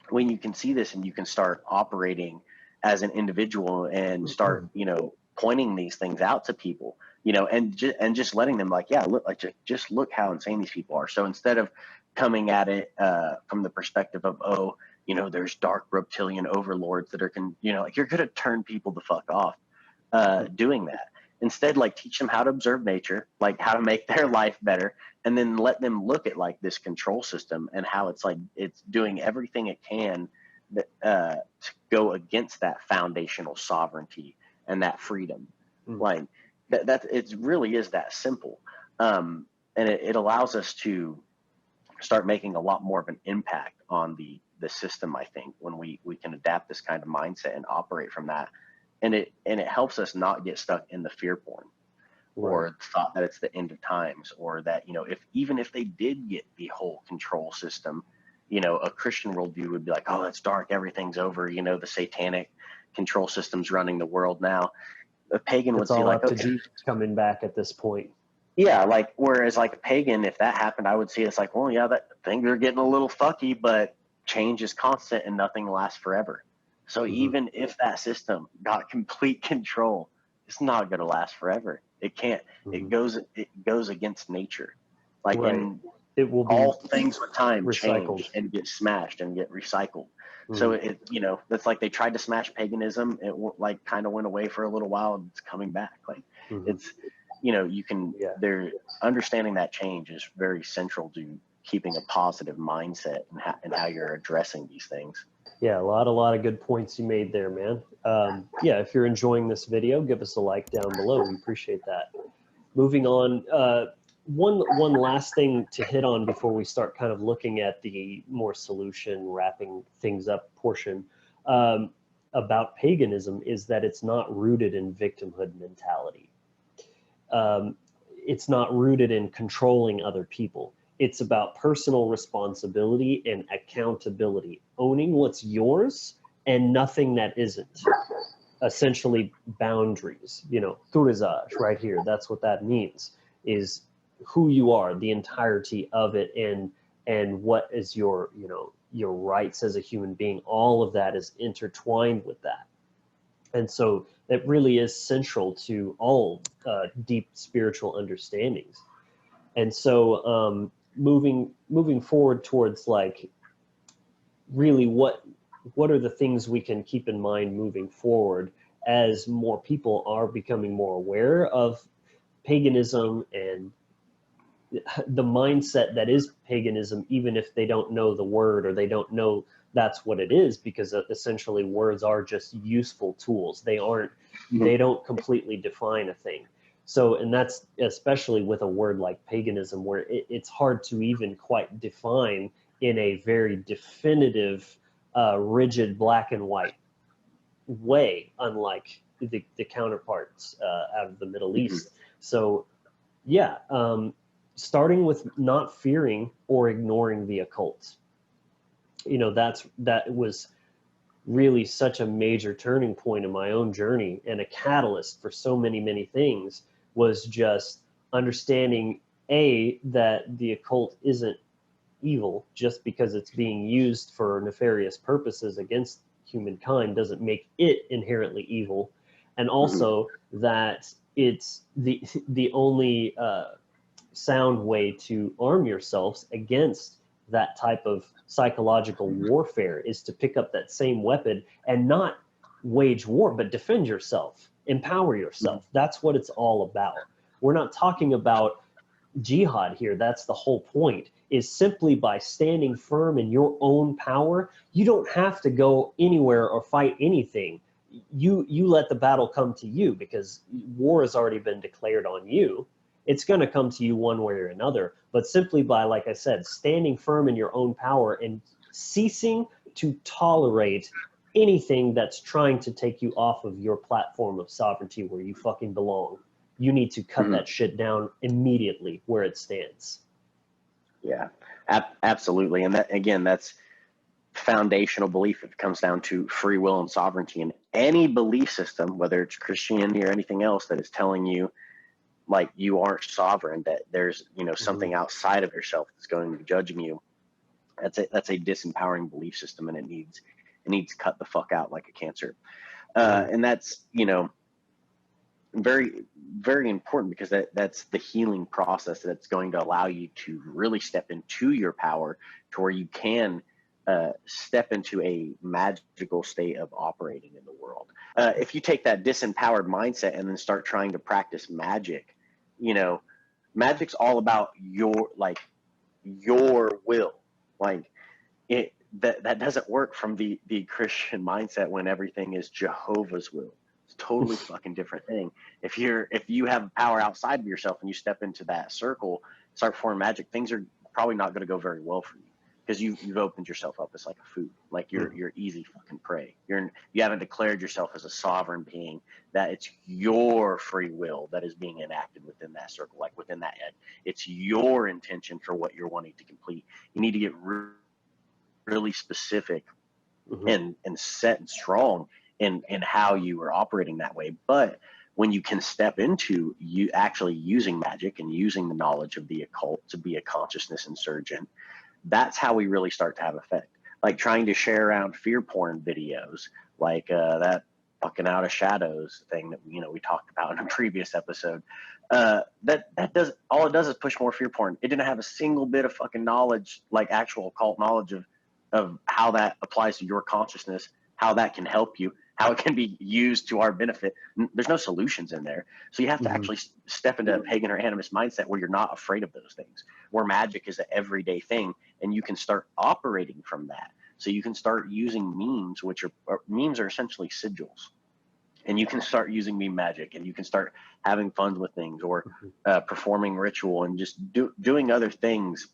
when you can see this and you can start operating as an individual and start, you know, pointing these things out to people, you know, and just letting them like, yeah, look, like just look how insane these people are. So instead of coming at it from the perspective of, oh, you know, there's dark reptilian overlords that are, you know, like you're going to turn people the fuck off doing that. Instead, like teach them how to observe nature, like how to make their life better, and then let them look at like this control system and how it's like it's doing everything it can to go against that foundational sovereignty and that freedom. Like that it really is that simple. And it allows us to start making a lot more of an impact on the system, I think, when we can adapt this kind of mindset and operate from that. And it helps us not get stuck in the fear porn or the thought that it's the end of times, or that, you know, even if they did get the whole control system, you know, a Christian worldview would be like, oh, it's dark, everything's over, you know, the satanic control system's running the world now. A pagan would It's see all like, up to okay, Jesus coming back at this point. yeah, like, whereas like a pagan, if that happened, I would see it's like, well, yeah, that things are getting a little fucky, but change is constant and nothing lasts forever. So even if that system got complete control, it's not going to last forever. It can't. It goes against nature. Like, Right. in It will be all things with time recycled. change and get smashed and get recycled. So it, you know, that's like they tried to smash paganism. It like kind of went away for a little while and it's coming back. Like it's, you know, you can, they're understanding that change is very central to keeping a positive mindset and how you're addressing these things. Yeah, a lot of good points you made there, man. Yeah, if you're enjoying this video, give us a like down below. We appreciate that. Moving on, one last thing to hit on before we start kind of looking at the more solution, wrapping things up portion about paganism is that it's not rooted in victimhood mentality. It's not rooted in controlling other people. It's about personal responsibility and accountability, owning what's yours and nothing that isn't. Essentially boundaries, you know, thurizage right here. That's what that means, is who you are, the entirety of it, and what is your, you know, your rights as a human being. All of that is intertwined with that. And so it really is central to all deep spiritual understandings. And so moving forward towards like really what are the things we can keep in mind moving forward as more people are becoming more aware of paganism and the mindset that is paganism, even if they don't know the word or they don't know that's what it is, because essentially words are just useful tools. They don't completely define a thing. So, and that's especially with a word like paganism, where it's hard to even quite define in a very definitive, rigid black and white way, unlike the counterparts out of the Middle East. So, yeah, starting with not fearing or ignoring the occult. You know, that was really such a major turning point in my own journey, and a catalyst for so many things was just understanding that the occult isn't evil. Just because it's being used for nefarious purposes against humankind doesn't make it inherently evil, and also that it's the only sound way to arm yourselves against that type of psychological warfare is to pick up that same weapon and not wage war, but defend yourself, empower yourself. That's what it's all about. We're not talking about jihad here. That's the whole point, is simply by standing firm in your own power. You don't have to go anywhere or fight anything. You let the battle come to you, because war has already been declared on you. It's going to come to you one way or another, but simply by, like I said, standing firm in your own power and ceasing to tolerate anything that's trying to take you off of your platform of sovereignty where you fucking belong. You need to cut that shit down immediately where it stands. Yeah, absolutely. And that, again, that's foundational belief. It comes down to free will and sovereignty. And any belief system, whether it's Christianity or anything else, that is telling you like you aren't sovereign, that there's, you know, something outside of yourself that's going to be judging you, that's a disempowering belief system, and it needs to cut the fuck out like a cancer. And that's, you know, very, very important, because that's the healing process that's going to allow you to really step into your power, to where you can step into a magical state of operating in the world. If you take that disempowered mindset and then start trying to practice magic, you know, magic's all about your will. Like that doesn't work from the Christian mindset when everything is Jehovah's will. It's a totally fucking different thing. If you have power outside of yourself and you step into that circle, start performing magic, things are probably not going to go very well for you because you've opened yourself up as like a food, like you're easy fucking prey. You haven't declared yourself as a sovereign being, that it's your free will that is being enacted within that circle, like within that head. It's your intention for what you're wanting to complete. You need to get really specific and set and strong in how you are operating that way. But when you can step into you actually using magic and using the knowledge of the occult to be a consciousness insurgent, that's how we really start to have effect. Like trying to share around fear porn videos, like that fucking Out of Shadows thing that we talked about in a previous episode. That does, all it does is push more fear porn. It didn't have a single bit of fucking knowledge, like actual occult knowledge of how that applies to your consciousness, how that can help you, how it can be used to our benefit. There's no solutions in there. So you have to actually step into a pagan or animist mindset where you're not afraid of those things, where magic is an everyday thing, and you can start operating from that. So you can start using memes, memes are essentially sigils. And you can start using meme magic, and you can start having fun with things, or performing ritual, and just doing other things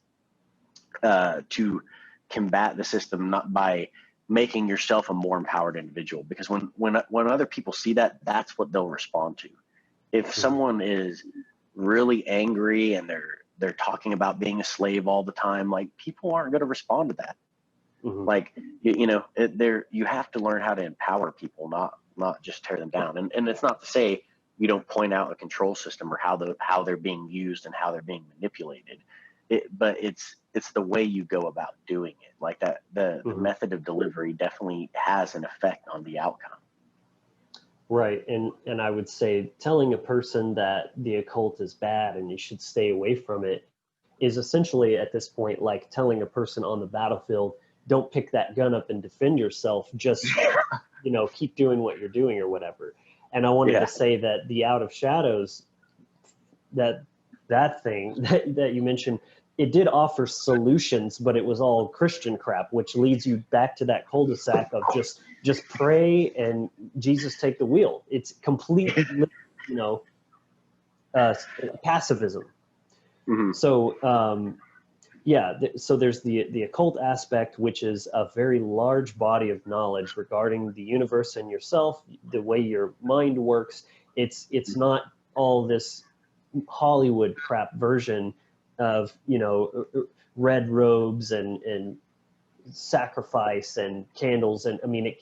to combat the system, not by making yourself a more empowered individual. Because when other people see that, that's what they'll respond to. If someone is really angry and they're talking about being a slave all the time, like, people aren't going to respond to that. Like, you have to learn how to empower people, not just tear them down. And it's not to say you don't point out a control system or how they're being used and how they're being manipulated. But it's the way you go about doing it. Like that, the method of delivery definitely has an effect on the outcome. Right. And I would say telling a person that the occult is bad and you should stay away from it is essentially at this point like telling a person on the battlefield, don't pick that gun up and defend yourself, just keep doing what you're doing or whatever. And I wanted to say that the Out of Shadows, that thing that you mentioned, it did offer solutions, but it was all Christian crap, which leads you back to that cul-de-sac of just pray and Jesus take the wheel. It's complete, pacifism. So, so there's the occult aspect, which is a very large body of knowledge regarding the universe and yourself, the way your mind works. It's not all this Hollywood crap version of red robes and sacrifice and candles, and I mean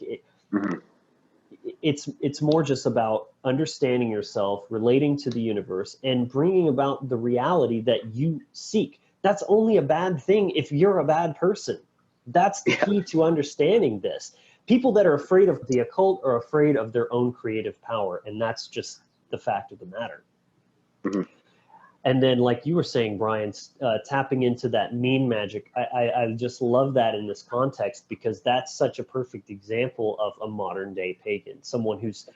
it's more just about understanding yourself, relating to the universe, and bringing about the reality that you seek. That's only a bad thing if you're a bad person. That's the key to understanding this. People that are afraid of the occult are afraid of their own creative power, and that's just the fact of the matter. And then, like you were saying, Brian, tapping into that mean magic, I just love that in this context, because that's such a perfect example of a modern day pagan, someone who's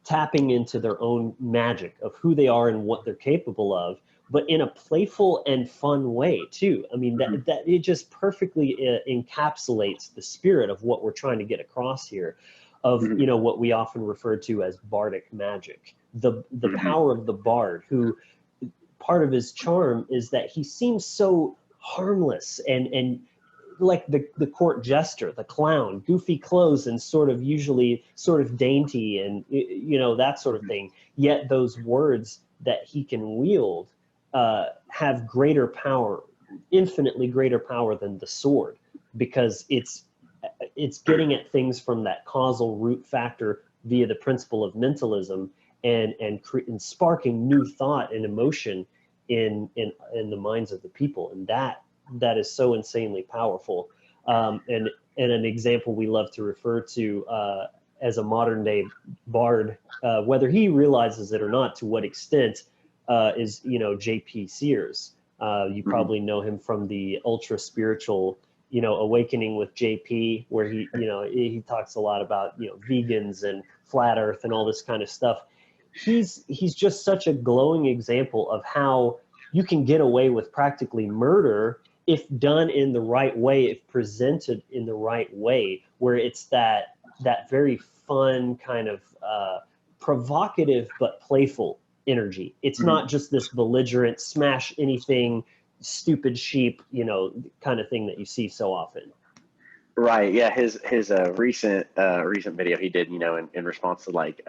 tapping into their own magic of who they are and what they're capable of, but in a playful and fun way too. I mean, that it just perfectly encapsulates the spirit of what we're trying to get across here, of what we often refer to as bardic magic, the power of the bard, who part of his charm is that he seems so harmless and like the court jester, the clown, goofy clothes and usually sort of dainty and that sort of thing. Yet those words that he can wield have greater power, infinitely greater power than the sword, because it's getting at things from that causal root factor via the principle of mentalism and sparking new thought and emotion in the minds of the people, and that is so insanely powerful. And an example we love to refer to as a modern day bard, whether he realizes it or not, to what extent, is J.P. Sears. You probably know him from the ultra spiritual Awakening with JP, where he talks a lot about vegans and flat earth and all this kind of stuff. He's just such a glowing example of how you can get away with practically murder if done in the right way, if presented in the right way, where it's that very fun kind of provocative but playful energy. It's not just this belligerent smash anything, stupid sheep, kind of thing that you see so often. Right. Yeah. His recent video he did, in response to like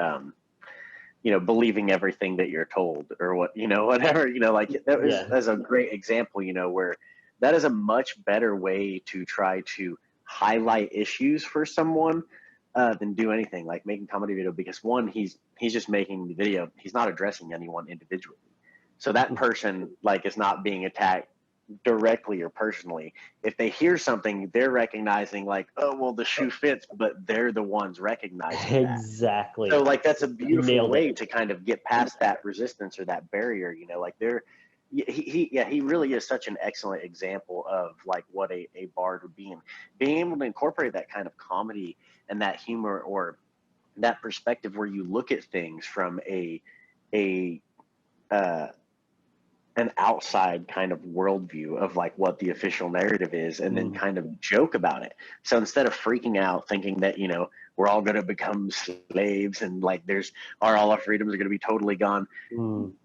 believing everything that you're told or whatever, like Yeah. that's a great example, where that is a much better way to try to highlight issues for someone than do anything like making comedy video, because one, he's just making the video. He's not addressing anyone individually. So that person like is not being attacked directly or personally. If they hear something, they're recognizing like, oh, well, the shoe fits, but they're the ones recognizing that. So Exactly. like that's a You beautiful nailed way it. to kind of get past that resistance or that barrier, like he really is such an excellent example of like what a bard would be, and being able to incorporate that kind of comedy and that humor or that perspective where you look at things from a uh, an outside kind of worldview of like what the official narrative is, and then kind of joke about it. So instead of freaking out thinking that we're all going to become slaves and like all our freedoms are going to be totally gone,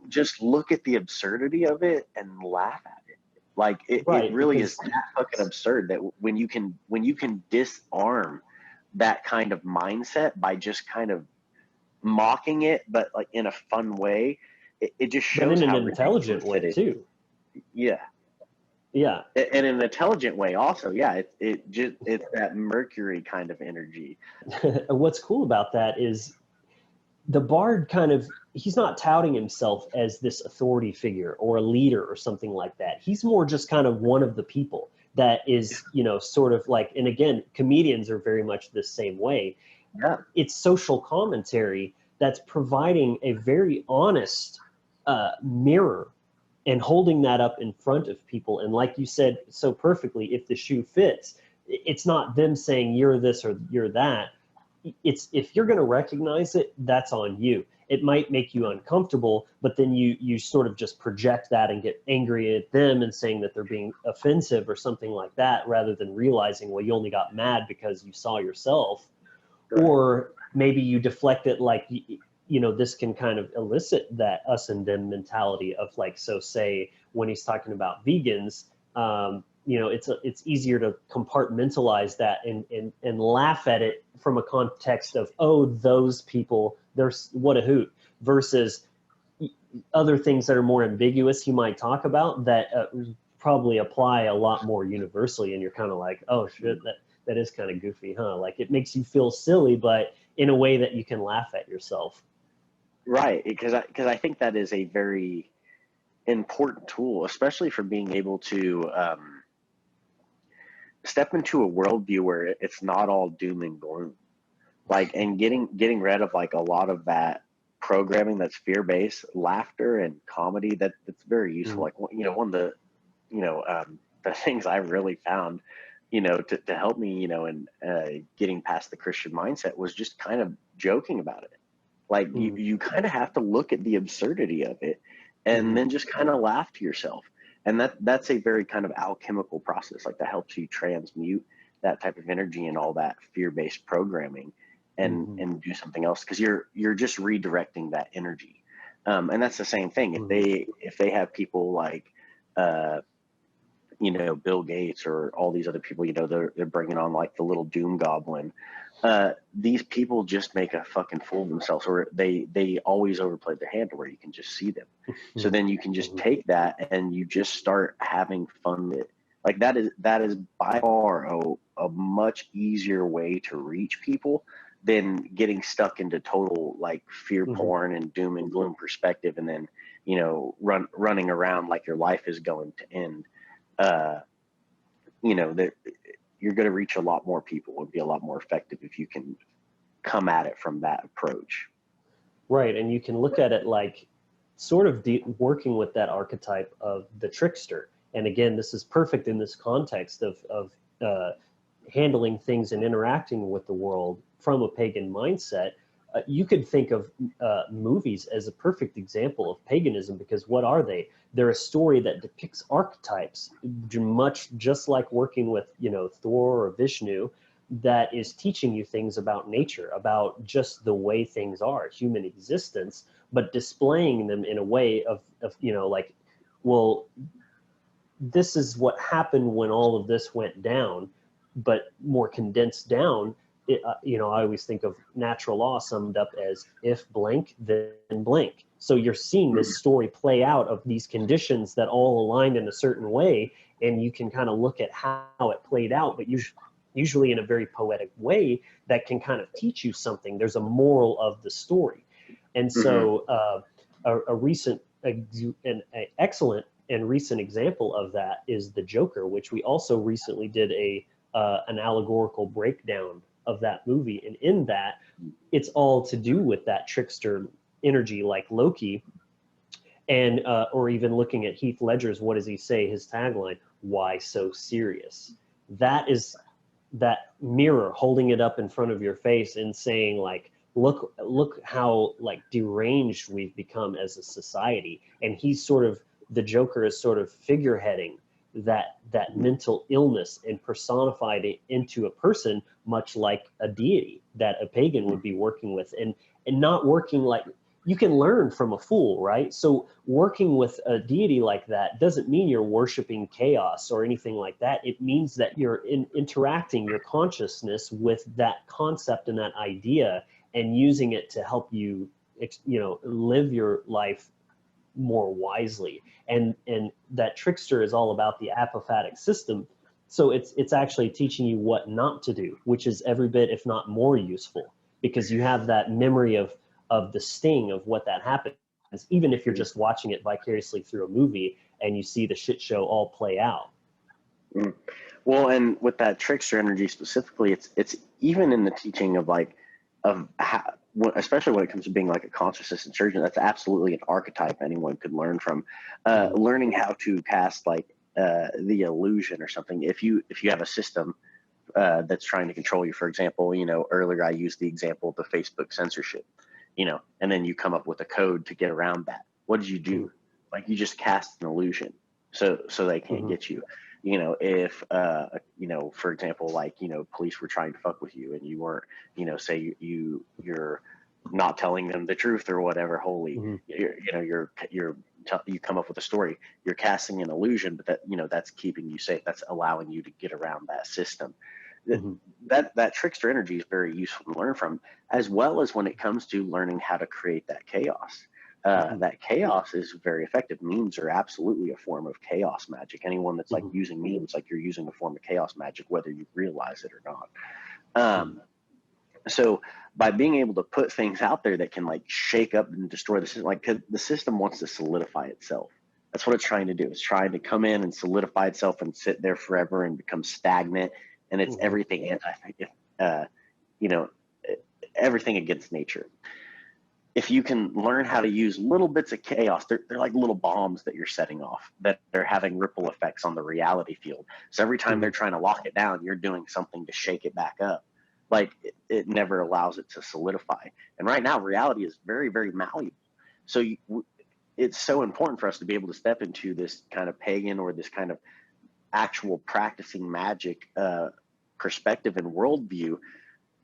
just look at the absurdity of it and laugh at it. Like it Right, really is because that fucking absurd that when you can disarm that kind of mindset by just kind of mocking it, but like in a fun way, it just but shows in an how intelligent ridiculous it way is. too. Yeah. Yeah. And in an intelligent way also. Yeah, it's that Mercury kind of energy. What's cool about that is the bard he's not touting himself as this authority figure or a leader or something like that. He's more just kind of one of the people that is, sort of like, and again, comedians are very much the same way. Yeah. It's social commentary that's providing a very honest mirror and holding that up in front of people. And like you said so perfectly, if the shoe fits, it's not them saying you're this or you're that. It's if you're going to recognize it, that's on you. It might make you uncomfortable, but then you sort of just project that and get angry at them and saying that they're being offensive or something like that, rather than realizing, well, you only got mad because you saw yourself. Right. Or maybe you deflect it like, this can kind of elicit that us and them mentality of like, so say when he's talking about vegans, it's easier to compartmentalize that and laugh at it from a context of, oh, those people, there's what a hoot, versus other things that are more ambiguous you might talk about that probably apply a lot more universally, and you're kind of like, oh shit, that is kind of goofy, huh? Like it makes you feel silly, but in a way that you can laugh at yourself. Right, because I think that is a very important tool, especially for being able to step into a worldview where it's not all doom and gloom, like, and getting rid of like a lot of that programming that's fear-based, laughter and comedy. That's very useful. Like one of the the things I really found to help me in getting past the Christian mindset was just kind of joking about it. Like you kind of have to look at the absurdity of it and then just kind of laugh to yourself. And that's a very kind of alchemical process. Like that helps you transmute that type of energy and all that fear-based programming and do something else, because you're just redirecting that energy. And that's the same thing. If they have people like Bill Gates or all these other people, they're bringing on like the little doom goblin. These people just make a fucking fool of themselves, or they always overplay their hand to where you can just see them. So then you can just take that and you just start having fun with it. Like that is by far a much easier way to reach people than getting stuck into total like fear porn and doom and gloom perspective, and then running around like your life is going to end. That you're going to reach a lot more people and be a lot more effective if you can come at it from that approach. Right, and you can look at it like sort of working with that archetype of the trickster. And again, this is perfect in this context of handling things and interacting with the world from a pagan mindset. You could think of movies as a perfect example of paganism, because what are they? They're a story that depicts archetypes, much just like working with, Thor or Vishnu, that is teaching you things about nature, about just the way things are, human existence, but displaying them in a way of like, well, this is what happened when all of this went down, but more condensed down. I always think of natural law summed up as if blank, then blank. So you're seeing this story play out of these conditions that all aligned in a certain way, and you can kind of look at how it played out, but usually in a very poetic way that can kind of teach you something. There's a moral of the story. And so an excellent and recent example of that is the Joker, which we also recently did an allegorical breakdown of that movie. And in that, it's all to do with that trickster energy like Loki. And or even looking at Heath Ledger's, what does he say, his tagline, why so serious? That is that mirror holding it up in front of your face and saying, like, look how like deranged we've become as a society. And he's sort of, the Joker is sort of figureheading that mental illness and personified it into a person, much like a deity that a pagan would be working with, and not working like, you can learn from a fool, right? So working with a deity like that doesn't mean you're worshiping chaos or anything like that. It means that you're interacting your consciousness with that concept and that idea, and using it to help you, live your life more wisely. And that trickster is all about the apophatic system. So it's actually teaching you what not to do, which is every bit, if not more useful, because you have that memory of the sting of what that happens, even if you're just watching it vicariously through a movie and you see the shit show all play out. Well, and with that trickster energy specifically, it's even in the teaching of how, especially when it comes to being like a consciousness insurgent, that's absolutely an archetype anyone could learn from. Learning how to cast the illusion or something. If you have a system that's trying to control you, for example, earlier I used the example of the Facebook censorship, and then you come up with a code to get around that. What did you do? Like, you just cast an illusion so they can't get you. If for example, police were trying to fuck with you and you weren't, say you're not telling them the truth or whatever, you come up with a story, you're casting an illusion, but that's keeping you safe. That's allowing you to get around that system. That trickster energy is very useful to learn from, as well as when it comes to learning how to create that chaos. That chaos is very effective. Memes are absolutely a form of chaos magic. Anyone that's like using memes, like you're using a form of chaos magic, whether you realize it or not. So by being able to put things out there that can like shake up and destroy the system, like, 'cause the system wants to solidify itself. That's what it's trying to do. It's trying to come in and solidify itself and sit there forever and become stagnant. And it's everything everything against nature. If you can learn how to use little bits of chaos, they're like little bombs that you're setting off that are having ripple effects on the reality field. So every time they're trying to lock it down, you're doing something to shake it back up. Like, it never allows it to solidify. And right now, reality is very, very malleable. So it's so important for us to be able to step into this kind of pagan or this kind of actual practicing magic perspective and worldview,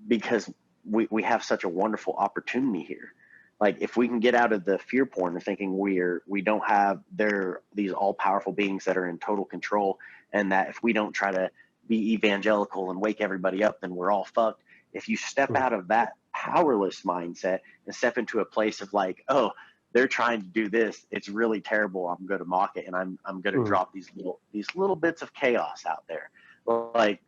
because we have such a wonderful opportunity here. Like, if we can get out of the fear porn and thinking we don't have these all powerful beings that are in total control, and that if we don't try to be evangelical and wake everybody up, then we're all fucked. If you step out of that powerless mindset and step into a place of like, oh, they're trying to do this, it's really terrible, I'm going to mock it, and I'm going to drop these little bits of chaos out there, like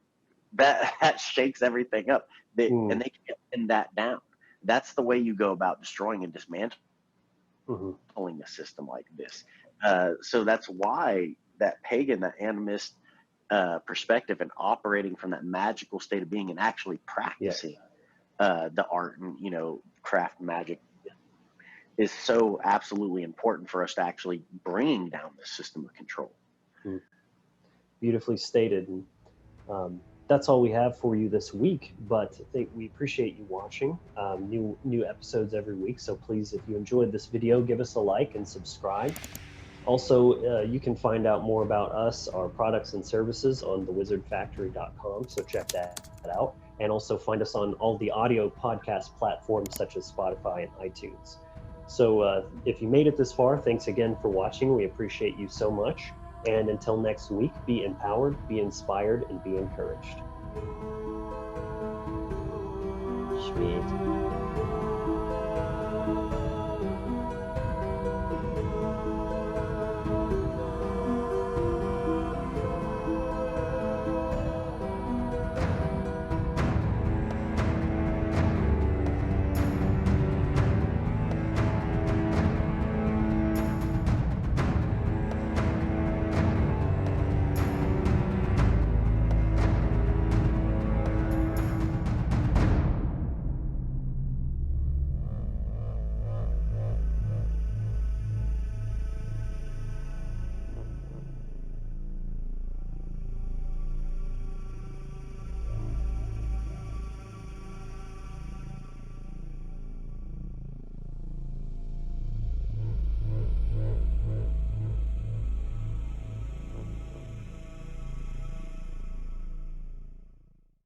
that shakes everything up. And they can pin that down. That's the way you go about destroying and dismantling a system like this. So that's why that pagan, that animist perspective, and operating from that magical state of being and actually practicing the art and craft magic is so absolutely important for us to actually bring down the system of control. Beautifully stated. And that's all we have for you this week, but we appreciate you watching. New episodes every week, so please, if you enjoyed this video, give us a like and subscribe. Also, you can find out more about us, our products and services, on thewizardfactory.com, so check that out. And also find us on all the audio podcast platforms such as Spotify and iTunes. So if you made it this far, thanks again for watching. We appreciate you so much. And until next week, be empowered, be inspired, and be encouraged. Sweet.